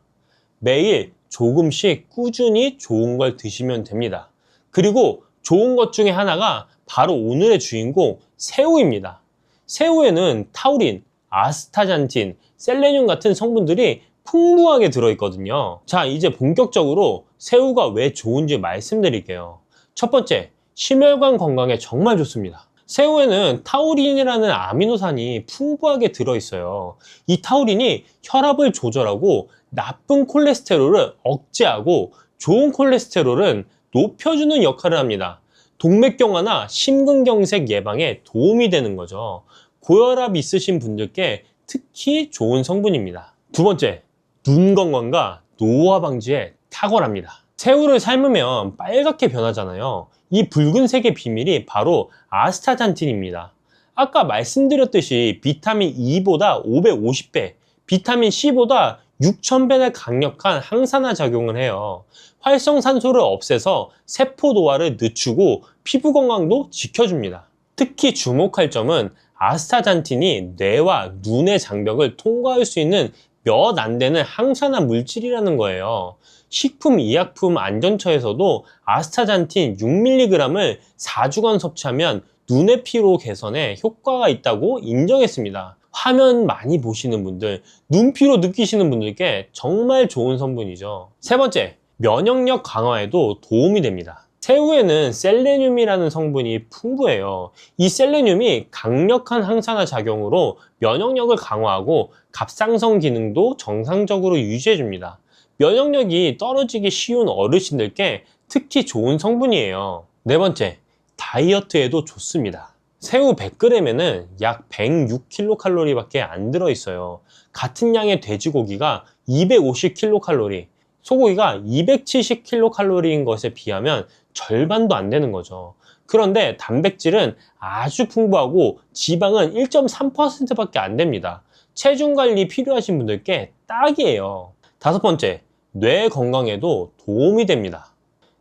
매일 조금씩 꾸준히 좋은 걸 드시면 됩니다. 그리고 좋은 것 중에 하나가 바로 오늘의 주인공 새우입니다. 새우에는 타우린, 아스타잔틴, 셀레늄 같은 성분들이 풍부하게 들어있거든요. 자, 이제 본격적으로 새우가 왜 좋은지 말씀드릴게요. 첫 번째, 심혈관 건강에 정말 좋습니다. 새우에는 타우린이라는 아미노산이 풍부하게 들어있어요. 이 타우린이 혈압을 조절하고 나쁜 콜레스테롤을 억제하고 좋은 콜레스테롤은 높여주는 역할을 합니다. 동맥경화나 심근경색 예방에 도움이 되는 거죠. 고혈압 있으신 분들께 특히 좋은 성분입니다. 두 번째, 눈 건강과 노화 방지에 탁월합니다. 새우를 삶으면 빨갛게 변하잖아요. 이 붉은색의 비밀이 바로 아스타잔틴입니다. 아까 말씀드렸듯이 비타민 E보다 550배, 비타민 C보다 6000배나 강력한 항산화 작용을 해요. 활성산소를 없애서 세포 노화를 늦추고 피부 건강도 지켜줍니다. 특히 주목할 점은 아스타잔틴이 뇌와 눈의 장벽을 통과할 수 있는 몇 안 되는 항산화 물질이라는 거예요. 식품의약품안전처에서도 아스타잔틴 6mg을 4주간 섭취하면 눈의 피로 개선에 효과가 있다고 인정했습니다. 화면 많이 보시는 분들, 눈피로 느끼시는 분들께 정말 좋은 성분이죠. 세 번째, 면역력 강화에도 도움이 됩니다. 새우에는 셀레늄이라는 성분이 풍부해요. 이 셀레늄이 강력한 항산화 작용으로 면역력을 강화하고 갑상선 기능도 정상적으로 유지해줍니다. 면역력이 떨어지기 쉬운 어르신들께 특히 좋은 성분이에요. 네 번째, 다이어트에도 좋습니다. 새우 100g에는 약 106kcal 밖에 안 들어있어요. 같은 양의 돼지고기가 250kcal, 소고기가 270kcal인 것에 비하면 절반도 안 되는 거죠. 그런데 단백질은 아주 풍부하고 지방은 1.3%밖에 안 됩니다. 체중 관리 필요하신 분들께 딱이에요. 다섯 번째, 뇌 건강에도 도움이 됩니다.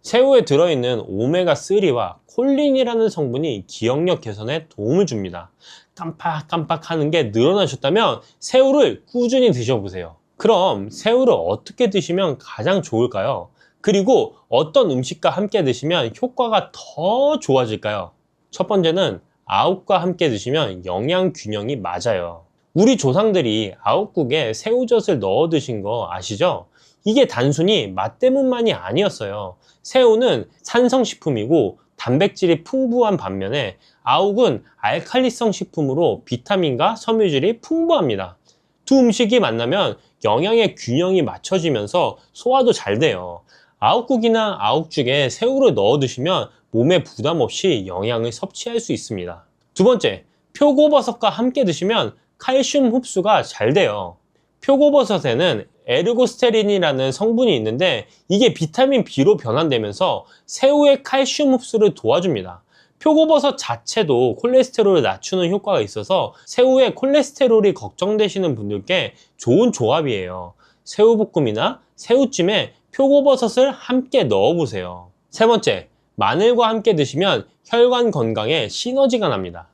새우에 들어있는 오메가3와 콜린이라는 성분이 기억력 개선에 도움을 줍니다. 깜빡깜빡 하는 게 늘어나셨다면 새우를 꾸준히 드셔보세요. 그럼 새우를 어떻게 드시면 가장 좋을까요? 그리고 어떤 음식과 함께 드시면 효과가 더 좋아질까요? 첫 번째는 아욱과 함께 드시면 영양 균형이 맞아요. 우리 조상들이 아욱국에 새우젓을 넣어 드신 거 아시죠? 이게 단순히 맛 때문만이 아니었어요. 새우는 산성식품이고 단백질이 풍부한 반면에 아욱은 알칼리성 식품으로 비타민과 섬유질이 풍부합니다. 두 음식이 만나면 영양의 균형이 맞춰지면서 소화도 잘 돼요. 아욱국이나 아욱죽에 새우를 넣어 드시면 몸에 부담 없이 영양을 섭취할 수 있습니다. 두 번째, 표고버섯과 함께 드시면 칼슘 흡수가 잘 돼요. 표고버섯에는 에르고스테린이라는 성분이 있는데 이게 비타민 B로 변환되면서 새우의 칼슘 흡수를 도와줍니다. 표고버섯 자체도 콜레스테롤을 낮추는 효과가 있어서 새우의 콜레스테롤이 걱정되시는 분들께 좋은 조합이에요. 새우볶음이나 새우찜에 표고버섯을 함께 넣어보세요. 세 번째, 마늘과 함께 드시면 혈관 건강에 시너지가 납니다.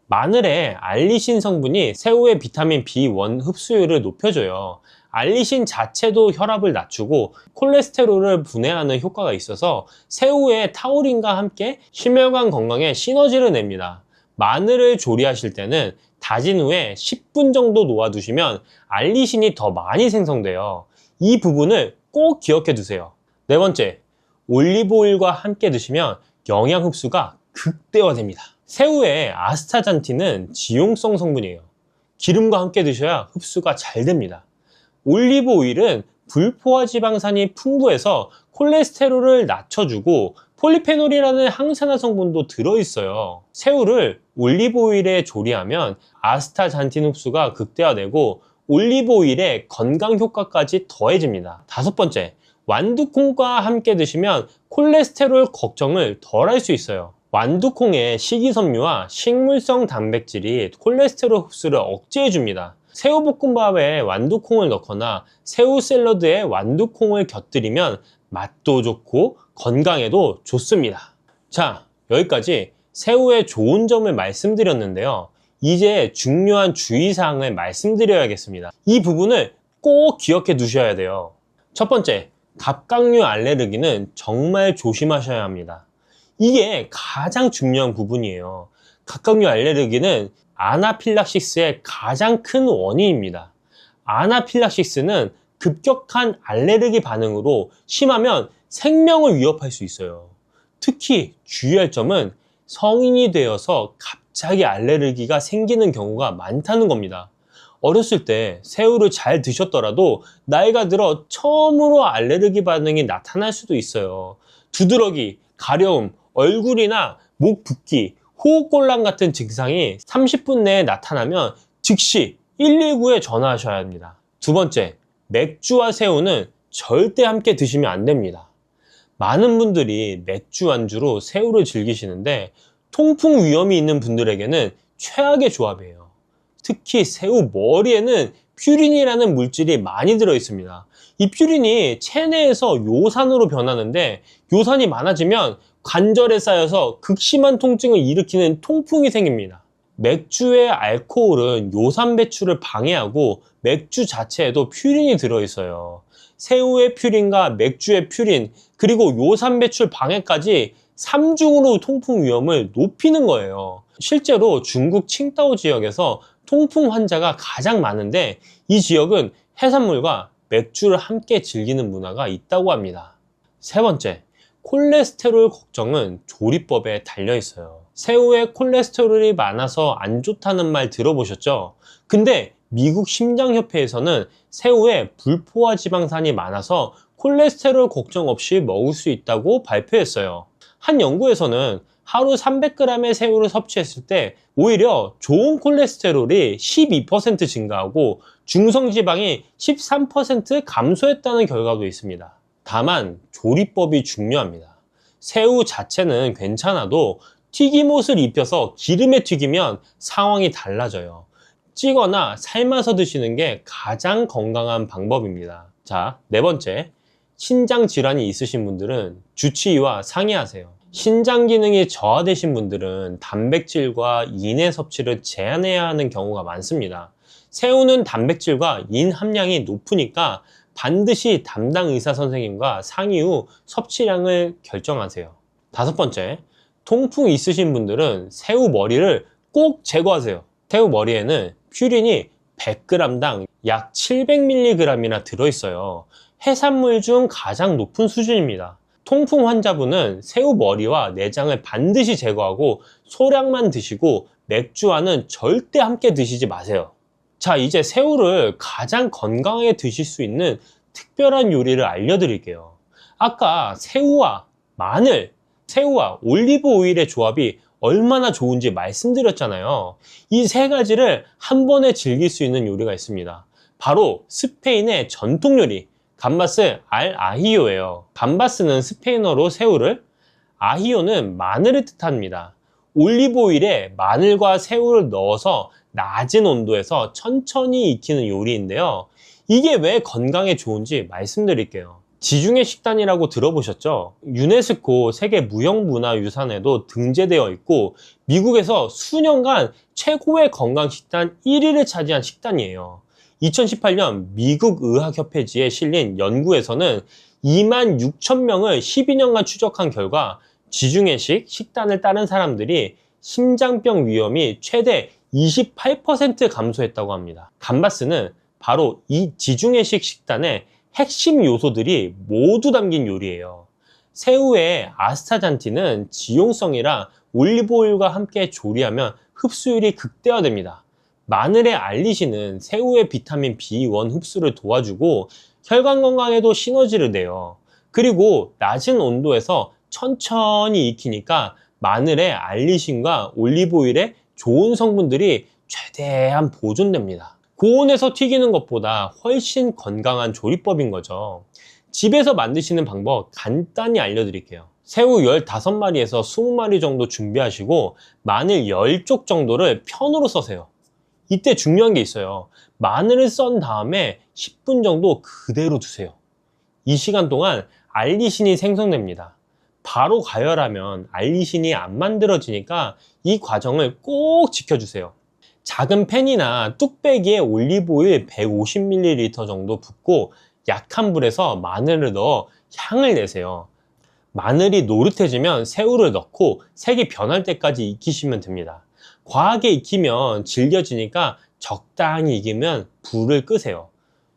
마늘에 알리신 성분이 새우의 비타민 B1 흡수율을 높여줘요. 알리신 자체도 혈압을 낮추고 콜레스테롤을 분해하는 효과가 있어서 새우의 타우린과 함께 심혈관 건강에 시너지를 냅니다. 마늘을 조리하실 때는 다진 후에 10분 정도 놓아두시면 알리신이 더 많이 생성돼요. 이 부분을 꼭 기억해 두세요. 네 번째, 올리브오일과 함께 드시면 영양 흡수가 극대화됩니다. 새우의 아스타잔틴은 지용성 성분이에요. 기름과 함께 드셔야 흡수가 잘 됩니다. 올리브 오일은 불포화 지방산이 풍부해서 콜레스테롤을 낮춰주고 폴리페놀이라는 항산화 성분도 들어있어요. 새우를 올리브 오일에 조리하면 아스타잔틴 흡수가 극대화되고 올리브 오일의 건강 효과까지 더해집니다. 다섯 번째, 완두콩과 함께 드시면 콜레스테롤 걱정을 덜 할 수 있어요. 완두콩의 식이섬유와 식물성 단백질이 콜레스테롤 흡수를 억제해 줍니다. 새우볶음밥에 완두콩을 넣거나 새우 샐러드에 완두콩을 곁들이면 맛도 좋고 건강에도 좋습니다. 자, 여기까지 새우의 좋은 점을 말씀드렸는데요. 이제 중요한 주의사항을 말씀드려야겠습니다. 이 부분을 꼭 기억해 두셔야 돼요. 첫 번째, 갑각류 알레르기는 정말 조심하셔야 합니다. 이게 가장 중요한 부분이에요. 갑각류 알레르기는 아나필락시스의 가장 큰 원인입니다. 아나필락시스는 급격한 알레르기 반응으로 심하면 생명을 위협할 수 있어요. 특히 주의할 점은 성인이 되어서 갑자기 알레르기가 생기는 경우가 많다는 겁니다. 어렸을 때 새우를 잘 드셨더라도 나이가 들어 처음으로 알레르기 반응이 나타날 수도 있어요. 두드러기, 가려움, 얼굴이나 목 붓기, 호흡곤란 같은 증상이 30분 내에 나타나면 즉시 119에 전화하셔야 합니다. 두 번째, 맥주와 새우는 절대 함께 드시면 안 됩니다. 많은 분들이 맥주 안주로 새우를 즐기시는데 통풍 위험이 있는 분들에게는 최악의 조합이에요. 특히 새우 머리에는 퓨린이라는 물질이 많이 들어 있습니다. 이 퓨린이 체내에서 요산으로 변하는데 요산이 많아지면 관절에 쌓여서 극심한 통증을 일으키는 통풍이 생깁니다. 맥주의 알코올은 요산 배출을 방해하고 맥주 자체에도 퓨린이 들어있어요. 새우의 퓨린과 맥주의 퓨린, 그리고 요산 배출 방해까지 3중으로 통풍 위험을 높이는 거예요. 실제로 중국 칭다오 지역에서 통풍 환자가 가장 많은데 이 지역은 해산물과 맥주를 함께 즐기는 문화가 있다고 합니다. 세 번째, 콜레스테롤 걱정은 조리법에 달려 있어요. 새우에 콜레스테롤이 많아서 안 좋다는 말 들어보셨죠? 근데 미국 심장협회에서는 새우에 불포화 지방산이 많아서 콜레스테롤 걱정 없이 먹을 수 있다고 발표했어요. 한 연구에서는 하루 300g의 새우를 섭취했을 때 오히려 좋은 콜레스테롤이 12% 증가하고 중성지방이 13% 감소했다는 결과도 있습니다. 다만 조리법이 중요합니다. 새우 자체는 괜찮아도 튀김옷을 입혀서 기름에 튀기면 상황이 달라져요. 찌거나 삶아서 드시는 게 가장 건강한 방법입니다. 자, 네 번째, 신장 질환이 있으신 분들은 주치의와 상의하세요. 신장 기능이 저하되신 분들은 단백질과 인의 섭취를 제한해야 하는 경우가 많습니다. 새우는 단백질과 인 함량이 높으니까 반드시 담당 의사 선생님과 상의 후 섭취량을 결정하세요. 다섯 번째, 통풍 있으신 분들은 새우 머리를 꼭 제거하세요. 새우 머리에는 퓨린이 100g당 약 700mg이나 들어있어요. 해산물 중 가장 높은 수준입니다. 통풍 환자분은 새우 머리와 내장을 반드시 제거하고 소량만 드시고 맥주와는 절대 함께 드시지 마세요. 자, 이제 새우를 가장 건강하게 드실 수 있는 특별한 요리를 알려드릴게요. 아까 새우와 마늘, 새우와 올리브 오일의 조합이 얼마나 좋은지 말씀드렸잖아요. 이 세 가지를 한 번에 즐길 수 있는 요리가 있습니다. 바로 스페인의 전통 요리, 감바스 알 아히요예요. 감바스는 스페인어로 새우를, 아히요는 마늘을 뜻합니다. 올리브 오일에 마늘과 새우를 넣어서 낮은 온도에서 천천히 익히는 요리인데요. 이게 왜 건강에 좋은지 말씀드릴게요. 지중해 식단이라고 들어보셨죠? 유네스코 세계 무형문화유산에도 등재되어 있고 미국에서 수년간 최고의 건강 식단 1위를 차지한 식단이에요. 2018년 미국 의학협회지에 실린 연구에서는 26,000명을 12년간 추적한 결과 지중해식 식단을 따른 사람들이 심장병 위험이 최대 28% 감소했다고 합니다. 감바스는 바로 이 지중해식 식단의 핵심 요소들이 모두 담긴 요리예요. 새우의 아스타잔틴은 지용성이라 올리브오일과 함께 조리하면 흡수율이 극대화됩니다. 마늘의 알리신은 새우의 비타민 B1 흡수를 도와주고 혈관 건강에도 시너지를 내요. 그리고 낮은 온도에서 천천히 익히니까 마늘의 알리신과 올리브오일의 좋은 성분들이 최대한 보존됩니다. 고온에서 튀기는 것보다 훨씬 건강한 조리법인 거죠. 집에서 만드시는 방법 간단히 알려드릴게요. 새우 15마리에서 20마리 정도 준비하시고 마늘 10쪽 정도를 편으로 써세요. 이때 중요한 게 있어요. 마늘을 썬 다음에 10분 정도 그대로 두세요. 이 시간 동안 알리신이 생성됩니다. 바로 가열하면 알리신이 안 만들어지니까 이 과정을 꼭 지켜주세요. 작은 팬이나 뚝배기에 올리브오일 150ml 정도 붓고 약한 불에서 마늘을 넣어 향을 내세요. 마늘이 노릇해지면 새우를 넣고 색이 변할 때까지 익히시면 됩니다. 과하게 익히면 질겨지니까 적당히 익으면 불을 끄세요.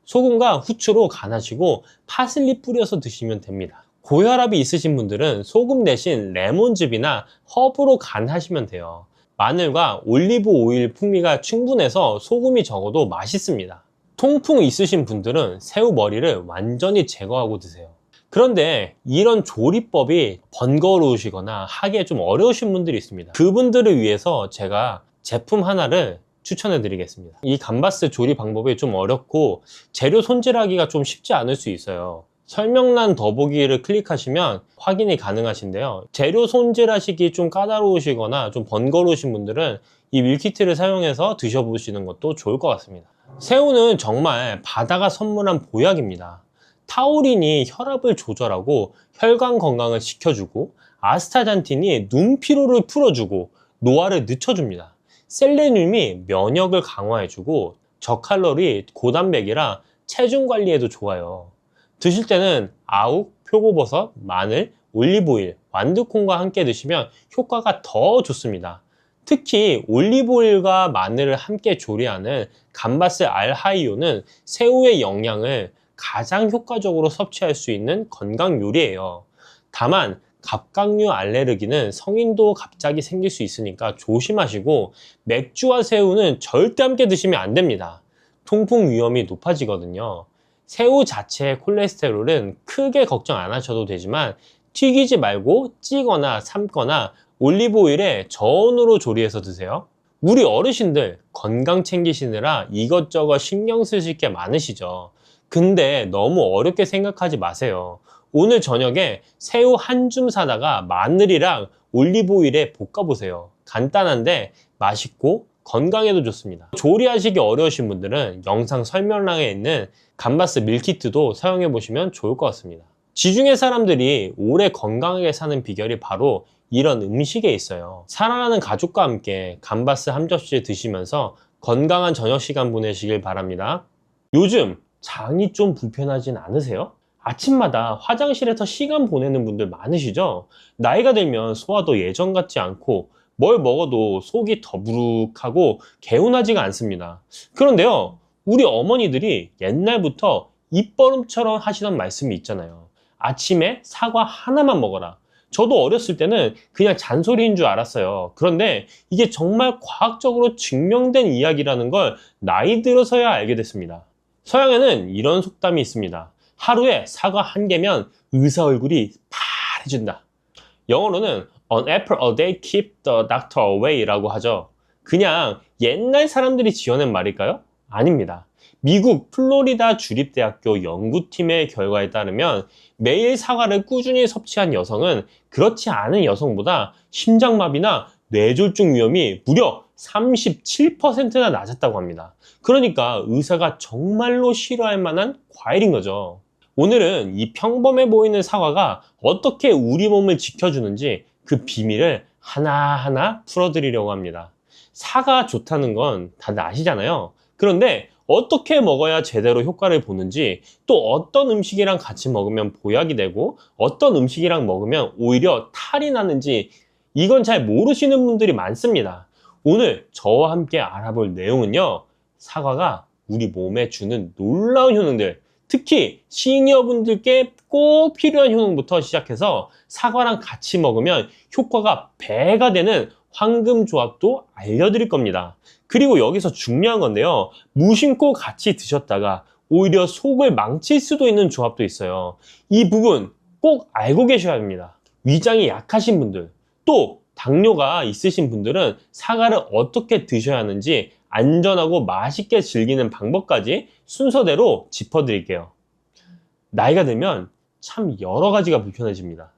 소금과 후추로 간하시고 파슬리 뿌려서 드시면 됩니다. 고혈압이 있으신 분들은 소금 대신 레몬즙이나 허브로 간하시면 돼요. 마늘과 올리브 오일 풍미가 충분해서 소금이 적어도 맛있습니다. 통풍 있으신 분들은 새우 머리를 완전히 제거하고 드세요. 그런데 이런 조리법이 번거로우시거나 하기에 좀 어려우신 분들이 있습니다. 그분들을 위해서 제가 제품 하나를 추천해 드리겠습니다. 이 감바스 조리 방법이 좀 어렵고 재료 손질하기가 좀 쉽지 않을 수 있어요. 설명란 더보기를 클릭하시면 확인이 가능하신데요. 재료 손질하시기 좀 까다로우시거나 좀 번거로우신 분들은 이 밀키트를 사용해서 드셔보시는 것도 좋을 것 같습니다. 새우는 정말 바다가 선물한 보약입니다. 타우린이 혈압을 조절하고 혈관 건강을 지켜주고, 아스타잔틴이 눈 피로를 풀어주고 노화를 늦춰줍니다. 셀레늄이 면역을 강화해주고, 저칼로리 고단백이라 체중 관리에도 좋아요. 드실 때는 아욱, 표고버섯, 마늘, 올리브오일, 완두콩과 함께 드시면 효과가 더 좋습니다. 특히 올리브오일과 마늘을 함께 조리하는 감바스 알하이오는 새우의 영양을 가장 효과적으로 섭취할 수 있는 건강 요리예요. 다만 갑각류 알레르기는 성인도 갑자기 생길 수 있으니까 조심하시고, 맥주와 새우는 절대 함께 드시면 안 됩니다. 통풍 위험이 높아지거든요. 새우 자체의 콜레스테롤은 크게 걱정 안 하셔도 되지만 튀기지 말고 찌거나 삶거나 올리브오일에 저온으로 조리해서 드세요. 우리 어르신들 건강 챙기시느라 이것저것 신경 쓰실 게 많으시죠. 근데 너무 어렵게 생각하지 마세요. 오늘 저녁에 새우 한 줌 사다가 마늘이랑 올리브오일에 볶아보세요. 간단한데 맛있고 건강에도 좋습니다. 조리하시기 어려우신 분들은 영상 설명란에 있는 감바스 밀키트도 사용해 보시면 좋을 것 같습니다. 지중해 사람들이 오래 건강하게 사는 비결이 바로 이런 음식에 있어요. 사랑하는 가족과 함께 감바스 한 접시 드시면서 건강한 저녁 시간 보내시길 바랍니다. 요즘 장이 좀 불편하진 않으세요? 아침마다 화장실에서 시간 보내는 분들 많으시죠? 나이가 들면 소화도 예전 같지 않고 뭘 먹어도 속이 더부룩하고 개운하지가 않습니다. 그런데요, 우리 어머니들이 옛날부터 입버릇처럼 하시던 말씀이 있잖아요. 아침에 사과 하나만 먹어라. 저도 어렸을 때는 그냥 잔소리인 줄 알았어요. 그런데 이게 정말 과학적으로 증명된 이야기라는 걸 나이 들어서야 알게 됐습니다. 서양에는 이런 속담이 있습니다. 하루에 사과 한 개면 의사 얼굴이 파래진다. 영어로는 An apple a day keep the doctor away 라고 하죠. 그냥 옛날 사람들이 지어낸 말일까요? 아닙니다. 미국 플로리다 주립대학교 연구팀의 결과에 따르면 매일 사과를 꾸준히 섭취한 여성은 그렇지 않은 여성보다 심장마비나 뇌졸중 위험이 무려 37%나 낮았다고 합니다. 그러니까 의사가 정말로 싫어할 만한 과일인 거죠. 오늘은 이 평범해 보이는 사과가 어떻게 우리 몸을 지켜주는지 그 비밀을 하나하나 풀어드리려고 합니다. 사과 좋다는 건 다들 아시잖아요. 그런데 어떻게 먹어야 제대로 효과를 보는지, 또 어떤 음식이랑 같이 먹으면 보약이 되고 어떤 음식이랑 먹으면 오히려 탈이 나는지 이건 잘 모르시는 분들이 많습니다. 오늘 저와 함께 알아볼 내용은요, 사과가 우리 몸에 주는 놀라운 효능들, 특히 시니어분들께 꼭 필요한 효능부터 시작해서 사과랑 같이 먹으면 효과가 배가 되는 황금 조합도 알려드릴 겁니다. 그리고 여기서 중요한 건데요, 무심코 같이 드셨다가 오히려 속을 망칠 수도 있는 조합도 있어요. 이 부분 꼭 알고 계셔야 합니다. 위장이 약하신 분들, 또 당뇨가 있으신 분들은 사과를 어떻게 드셔야 하는지 안전하고 맛있게 즐기는 방법까지 순서대로 짚어드릴게요. 나이가 들면 참 여러 가지가 불편해집니다.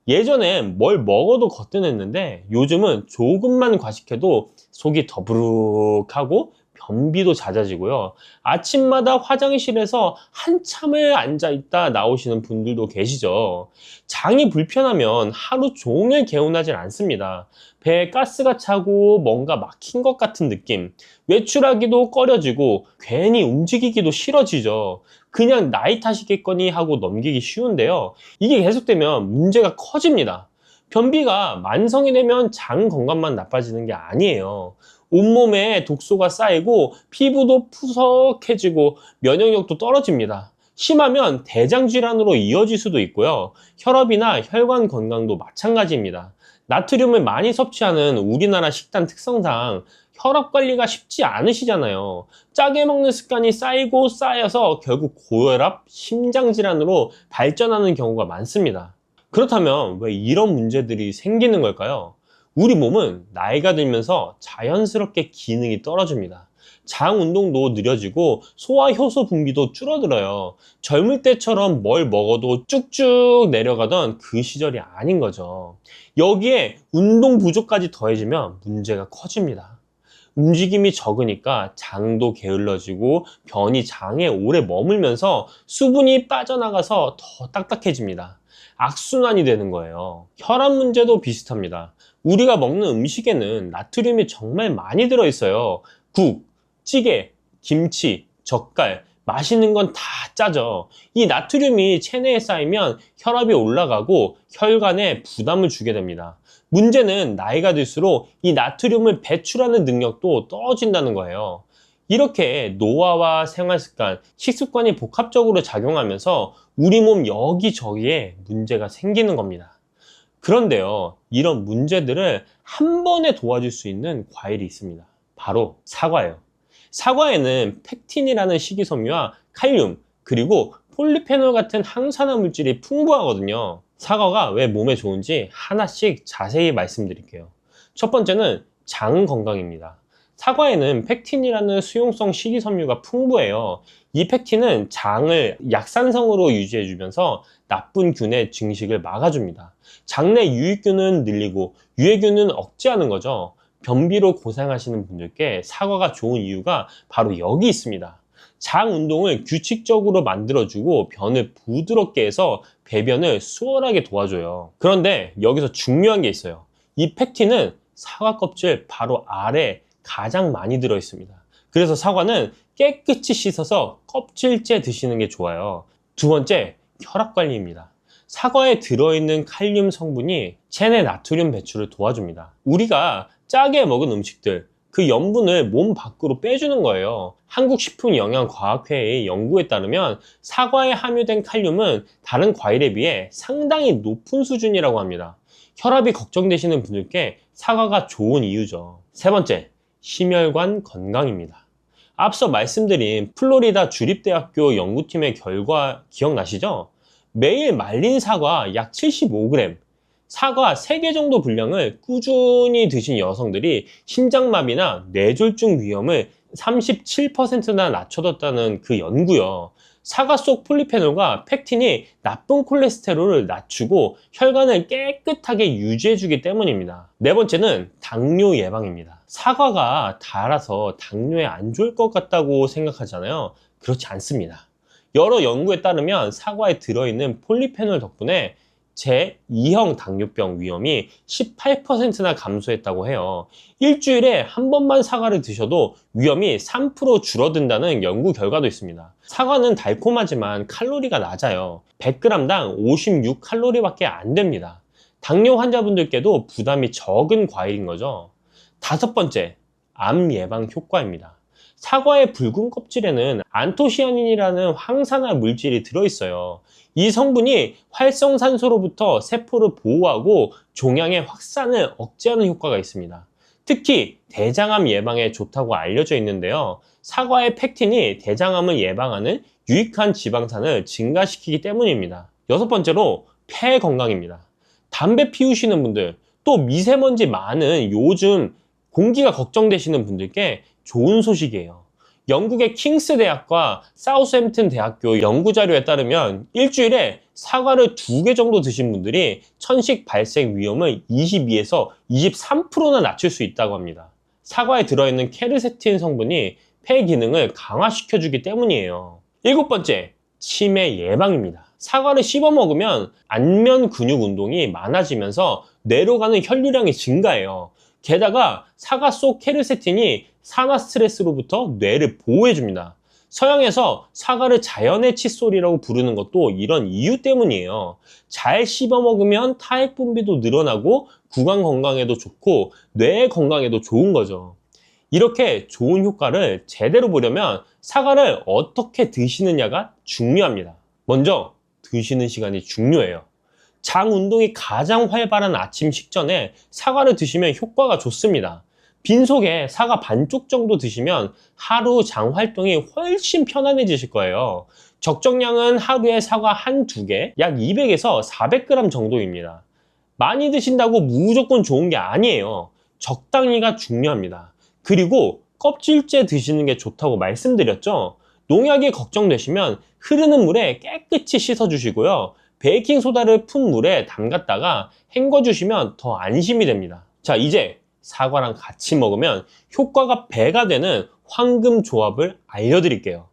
예전엔 뭘 먹어도 거뜬했는데 요즘은 조금만 과식해도 속이 더부룩하고 변비도 잦아지고요. 아침마다 화장실에서 한참을 앉아있다 나오시는 분들도 계시죠. 장이 불편하면 하루 종일 개운하진 않습니다. 배에 가스가 차고 뭔가 막힌 것 같은 느낌, 외출하기도 꺼려지고 괜히 움직이기도 싫어지죠. 그냥 나이 탓이겠거니 하고 넘기기 쉬운데요, 이게 계속되면 문제가 커집니다. 변비가 만성이 되면 장 건강만 나빠지는 게 아니에요. 온몸에 독소가 쌓이고 피부도 푸석해지고 면역력도 떨어집니다. 심하면 대장 질환으로 이어질 수도 있고요. 혈압이나 혈관 건강도 마찬가지입니다. 나트륨을 많이 섭취하는 우리나라 식단 특성상 혈압 관리가 쉽지 않으시잖아요. 짜게 먹는 습관이 쌓이고 쌓여서 결국 고혈압, 심장 질환으로 발전하는 경우가 많습니다. 그렇다면 왜 이런 문제들이 생기는 걸까요? 우리 몸은 나이가 들면서 자연스럽게 기능이 떨어집니다. 장 운동도 느려지고 소화 효소 분비도 줄어들어요. 젊을 때처럼 뭘 먹어도 쭉쭉 내려가던 그 시절이 아닌 거죠. 여기에 운동 부족까지 더해지면 문제가 커집니다. 움직임이 적으니까 장도 게을러지고 변이 장에 오래 머물면서 수분이 빠져나가서 더 딱딱해집니다. 악순환이 되는 거예요. 혈압 문제도 비슷합니다. 우리가 먹는 음식에는 나트륨이 정말 많이 들어있어요. 국, 찌개, 김치, 젓갈, 맛있는 건 다 짜죠. 이 나트륨이 체내에 쌓이면 혈압이 올라가고 혈관에 부담을 주게 됩니다. 문제는 나이가 들수록 이 나트륨을 배출하는 능력도 떨어진다는 거예요. 이렇게 노화와 생활습관, 식습관이 복합적으로 작용하면서 우리 몸 여기저기에 문제가 생기는 겁니다. 그런데요, 이런 문제들을 한 번에 도와줄 수 있는 과일이 있습니다. 바로 사과예요. 사과에는 펙틴이라는 식이섬유와 칼륨, 그리고 폴리페놀 같은 항산화 물질이 풍부하거든요. 사과가 왜 몸에 좋은지 하나씩 자세히 말씀드릴게요. 첫 번째는 장 건강입니다. 사과에는 펙틴이라는 수용성 식이섬유가 풍부해요. 이 펙틴은 장을 약산성으로 유지해주면서 나쁜 균의 증식을 막아줍니다. 장내 유익균은 늘리고 유해균은 억제하는 거죠. 변비로 고생하시는 분들께 사과가 좋은 이유가 바로 여기 있습니다. 장 운동을 규칙적으로 만들어주고 변을 부드럽게 해서 배변을 수월하게 도와줘요. 그런데 여기서 중요한 게 있어요. 이 펙틴은 사과 껍질 바로 아래 가장 많이 들어있습니다. 그래서 사과는 깨끗이 씻어서 껍질째 드시는 게 좋아요. 두 번째, 혈압 관리입니다. 사과에 들어있는 칼륨 성분이 체내 나트륨 배출을 도와줍니다. 우리가 짜게 먹은 음식들, 그 염분을 몸 밖으로 빼주는 거예요. 한국식품영양과학회의 연구에 따르면 사과에 함유된 칼륨은 다른 과일에 비해 상당히 높은 수준이라고 합니다. 혈압이 걱정되시는 분들께 사과가 좋은 이유죠. 세 번째, 심혈관 건강입니다. 앞서 말씀드린 플로리다 주립대학교 연구팀의 결과 기억나시죠? 매일 말린 사과 약 75g, 사과 3개 정도 분량을 꾸준히 드신 여성들이 심장마비나 뇌졸중 위험을 37%나 낮춰뒀다는 그 연구요. 사과 속 폴리페놀과 펙틴이 나쁜 콜레스테롤을 낮추고 혈관을 깨끗하게 유지해주기 때문입니다. 네 번째는 당뇨 예방입니다. 사과가 달아서 당뇨에 안 좋을 것 같다고 생각하잖아요. 그렇지 않습니다. 여러 연구에 따르면 사과에 들어있는 폴리페놀 덕분에 제2형 당뇨병 위험이 18%나 감소했다고 해요. 일주일에 한 번만 사과를 드셔도 위험이 3% 줄어든다는 연구 결과도 있습니다. 사과는 달콤하지만 칼로리가 낮아요. 100g당 56칼로리밖에 안 됩니다. 당뇨 환자분들께도 부담이 적은 과일인 거죠. 다섯 번째, 암 예방 효과입니다. 사과의 붉은 껍질에는 안토시아닌이라는 항산화 물질이 들어있어요. 이 성분이 활성산소로부터 세포를 보호하고 종양의 확산을 억제하는 효과가 있습니다. 특히 대장암 예방에 좋다고 알려져 있는데요. 사과의 펙틴이 대장암을 예방하는 유익한 지방산을 증가시키기 때문입니다. 여섯 번째로 폐 건강입니다. 담배 피우시는 분들, 또 미세먼지 많은 요즘 공기가 걱정되시는 분들께 좋은 소식이에요. 영국의 킹스 대학과 사우스햄튼 대학교 연구 자료에 따르면 일주일에 사과를 2개 정도 드신 분들이 천식 발생 위험을 22에서 23%나 낮출 수 있다고 합니다. 사과에 들어있는 케르세틴 성분이 폐 기능을 강화시켜주기 때문이에요. 일곱 번째, 치매 예방입니다. 사과를 씹어 먹으면 안면 근육 운동이 많아지면서 뇌로 가는 혈류량이 증가해요. 게다가 사과 속 케르세틴이 산화 스트레스로부터 뇌를 보호해줍니다. 서양에서 사과를 자연의 칫솔이라고 부르는 것도 이런 이유 때문이에요. 잘 씹어 먹으면 타액 분비도 늘어나고 구강 건강에도 좋고 뇌 건강에도 좋은 거죠. 이렇게 좋은 효과를 제대로 보려면 사과를 어떻게 드시느냐가 중요합니다. 먼저 드시는 시간이 중요해요. 장 운동이 가장 활발한 아침 식전에 사과를 드시면 효과가 좋습니다. 빈속에 사과 반쪽 정도 드시면 하루 장 활동이 훨씬 편안해지실 거예요. 적정량은 하루에 사과 한두 개, 약 200에서 400g 정도입니다. 많이 드신다고 무조건 좋은 게 아니에요. 적당히가 중요합니다. 그리고 껍질째 드시는 게 좋다고 말씀드렸죠? 농약이 걱정되시면 흐르는 물에 깨끗이 씻어주시고요. 베이킹소다를 푼 물에 담갔다가 헹궈주시면 더 안심이 됩니다. 자, 이제 사과랑 같이 먹으면 효과가 배가 되는 황금 조합을 알려드릴게요.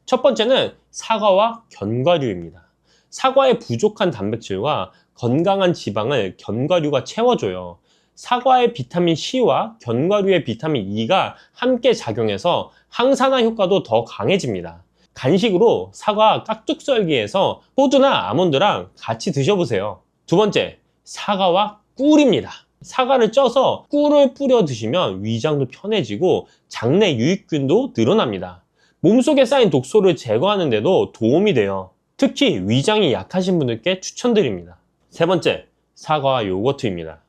첫 번째는 사과와 견과류입니다. 사과의 부족한 단백질과 건강한 지방을 견과류가 채워줘요. 사과의 비타민 C와 견과류의 비타민 E가 함께 작용해서 항산화 효과도 더 강해집니다. 간식으로 사과 깍둑썰기해서 호두나 아몬드랑 같이 드셔보세요. 두 번째, 사과와 꿀입니다. 사과를 쪄서 꿀을 뿌려 드시면 위장도 편해지고 장내 유익균도 늘어납니다. 몸속에 쌓인 독소를 제거하는 데도 도움이 돼요. 특히 위장이 약하신 분들께 추천드립니다. 세 번째, 사과와 요거트입니다.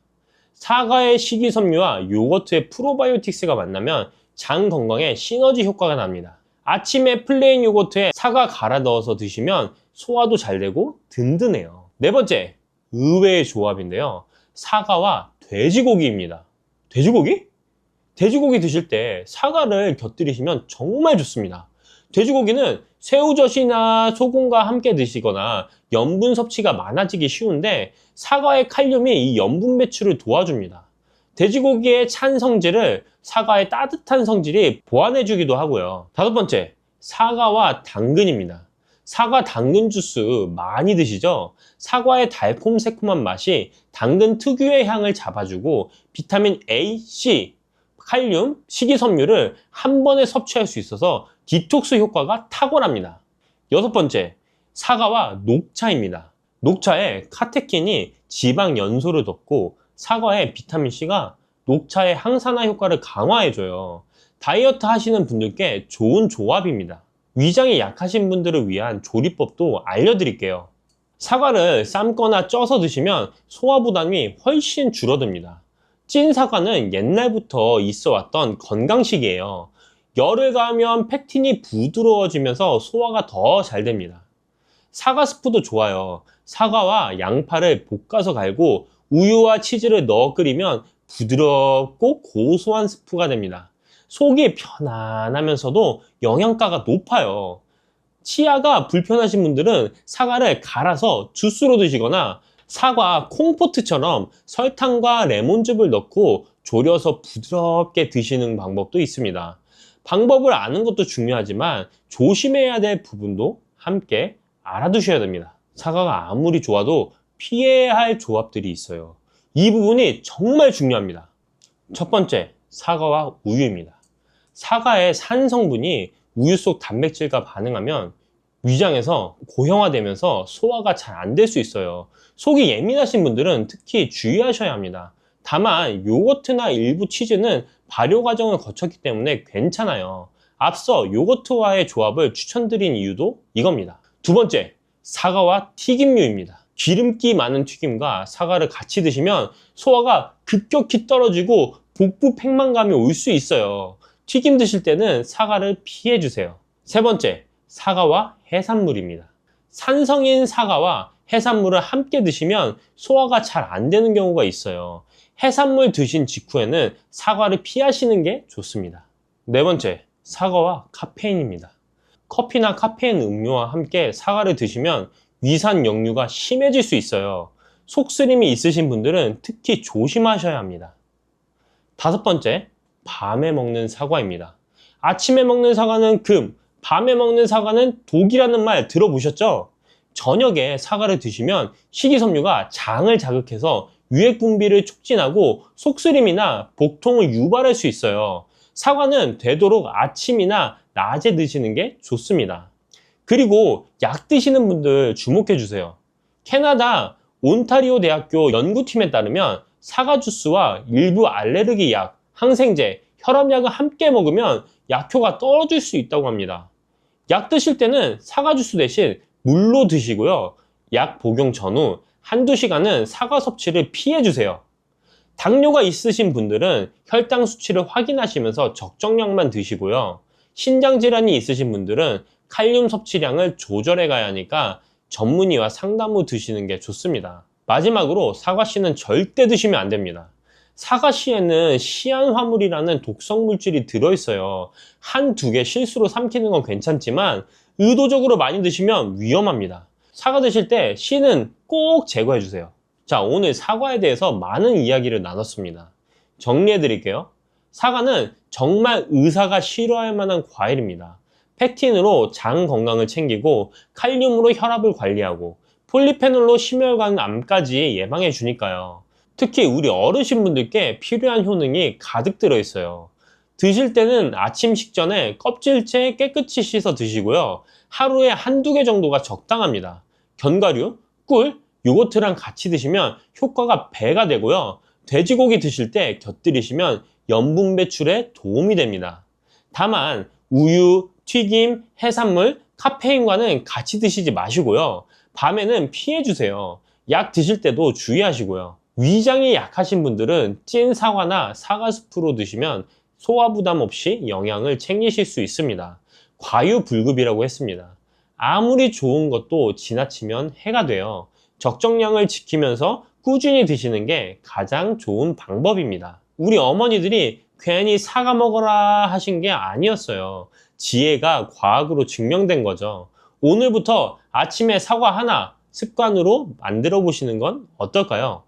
사과의 식이섬유와 요거트의 프로바이오틱스가 만나면 장 건강에 시너지 효과가 납니다. 아침에 플레인 요거트에 사과 갈아 넣어서 드시면 소화도 잘 되고 든든해요. 네 번째, 의외의 조합인데요. 사과와 돼지고기입니다. 돼지고기? 돼지고기 드실 때 사과를 곁들이시면 정말 좋습니다. 돼지고기는 새우젓이나 소금과 함께 드시거나 염분 섭취가 많아지기 쉬운데 사과의 칼륨이 이 염분 배출을 도와줍니다. 돼지고기의 찬 성질을 사과의 따뜻한 성질이 보완해주기도 하고요. 다섯 번째, 사과와 당근입니다. 사과 당근 주스 많이 드시죠? 사과의 달콤 새콤한 맛이 당근 특유의 향을 잡아주고 비타민 A, C, 칼륨, 식이섬유를 한 번에 섭취할 수 있어서 디톡스 효과가 탁월합니다. 여섯 번째, 사과와 녹차입니다. 녹차에 카테킨이 지방 연소를 덮고 사과의 비타민C가 녹차의 항산화 효과를 강화해줘요. 다이어트 하시는 분들께 좋은 조합입니다. 위장이 약하신 분들을 위한 조리법도 알려드릴게요. 사과를 삶거나 쪄서 드시면 소화 부담이 훨씬 줄어듭니다. 찐 사과는 옛날부터 있어 왔던 건강식이에요. 열을 가하면 팩틴이 부드러워지면서 소화가 더 잘 됩니다. 사과 스프도 좋아요. 사과와 양파를 볶아서 갈고 우유와 치즈를 넣어 끓이면 부드럽고 고소한 스프가 됩니다. 속이 편안하면서도 영양가가 높아요. 치아가 불편하신 분들은 사과를 갈아서 주스로 드시거나 사과 콩포트처럼 설탕과 레몬즙을 넣고 졸여서 부드럽게 드시는 방법도 있습니다. 방법을 아는 것도 중요하지만 조심해야 될 부분도 함께 알아두셔야 됩니다. 사과가 아무리 좋아도 피해야 할 조합들이 있어요. 이 부분이 정말 중요합니다. 첫 번째, 사과와 우유입니다. 사과의 산 성분이 우유 속 단백질과 반응하면 위장에서 고형화되면서 소화가 잘 안 될 수 있어요. 속이 예민하신 분들은 특히 주의하셔야 합니다. 다만 요거트나 일부 치즈는 발효 과정을 거쳤기 때문에 괜찮아요. 앞서 요거트와의 조합을 추천드린 이유도 이겁니다. 두 번째, 사과와 튀김류입니다. 기름기 많은 튀김과 사과를 같이 드시면 소화가 급격히 떨어지고 복부 팽만감이 올 수 있어요. 튀김 드실 때는 사과를 피해 주세요. 세 번째, 사과와 해산물입니다. 산성인 사과와 해산물을 함께 드시면 소화가 잘 안 되는 경우가 있어요. 해산물 드신 직후에는 사과를 피하시는 게 좋습니다. 네 번째, 사과와 카페인입니다. 커피나 카페인 음료와 함께 사과를 드시면 위산 역류가 심해질 수 있어요. 속쓰림이 있으신 분들은 특히 조심하셔야 합니다. 다섯 번째, 밤에 먹는 사과입니다. 아침에 먹는 사과는 금, 밤에 먹는 사과는 독이라는 말 들어보셨죠? 저녁에 사과를 드시면 식이섬유가 장을 자극해서 유액 분비를 촉진하고 속쓰림이나 복통을 유발할 수 있어요. 사과는 되도록 아침이나 낮에 드시는 게 좋습니다. 그리고 약 드시는 분들 주목해 주세요. 캐나다 온타리오 대학교 연구팀에 따르면 사과 주스와 일부 알레르기 약, 항생제, 혈압약을 함께 먹으면 약효가 떨어질 수 있다고 합니다. 약 드실 때는 사과 주스 대신 물로 드시고요. 약 복용 전후 한두 시간은 사과 섭취를 피해 주세요. 당뇨가 있으신 분들은 혈당 수치를 확인하시면서 적정량만 드시고요. 신장 질환이 있으신 분들은 칼륨 섭취량을 조절해 가야 하니까 전문의와 상담 후 드시는 게 좋습니다. 마지막으로 사과씨는 절대 드시면 안 됩니다. 사과씨에는 시안화물이라는 독성 물질이 들어있어요. 한두 개 실수로 삼키는 건 괜찮지만 의도적으로 많이 드시면 위험합니다. 사과 드실 때 씨는 꼭 제거해 주세요. 자, 오늘 사과에 대해서 많은 이야기를 나눴습니다. 정리해 드릴게요. 사과는 정말 의사가 싫어할 만한 과일입니다. 펙틴으로 장 건강을 챙기고 칼륨으로 혈압을 관리하고 폴리페놀로 심혈관 암까지 예방해 주니까요. 특히 우리 어르신분들께 필요한 효능이 가득 들어있어요. 드실 때는 아침 식전에 껍질째 깨끗이 씻어 드시고요. 하루에 한두 개 정도가 적당합니다. 견과류, 꿀, 요거트랑 같이 드시면 효과가 배가 되고요. 돼지고기 드실 때 곁들이시면 염분 배출에 도움이 됩니다. 다만 우유, 튀김, 해산물, 카페인과는 같이 드시지 마시고요. 밤에는 피해 주세요. 약 드실 때도 주의하시고요. 위장이 약하신 분들은 찐 사과나 사과 스프로 드시면 소화 부담 없이 영양을 챙기실 수 있습니다. 과유불급이라고 했습니다. 아무리 좋은 것도 지나치면 해가 돼요. 적정량을 지키면서 꾸준히 드시는 게 가장 좋은 방법입니다. 우리 어머니들이 괜히 사과 먹어라 하신 게 아니었어요. 지혜가 과학으로 증명된 거죠. 오늘부터 아침에 사과 하나 습관으로 만들어 보시는 건 어떨까요?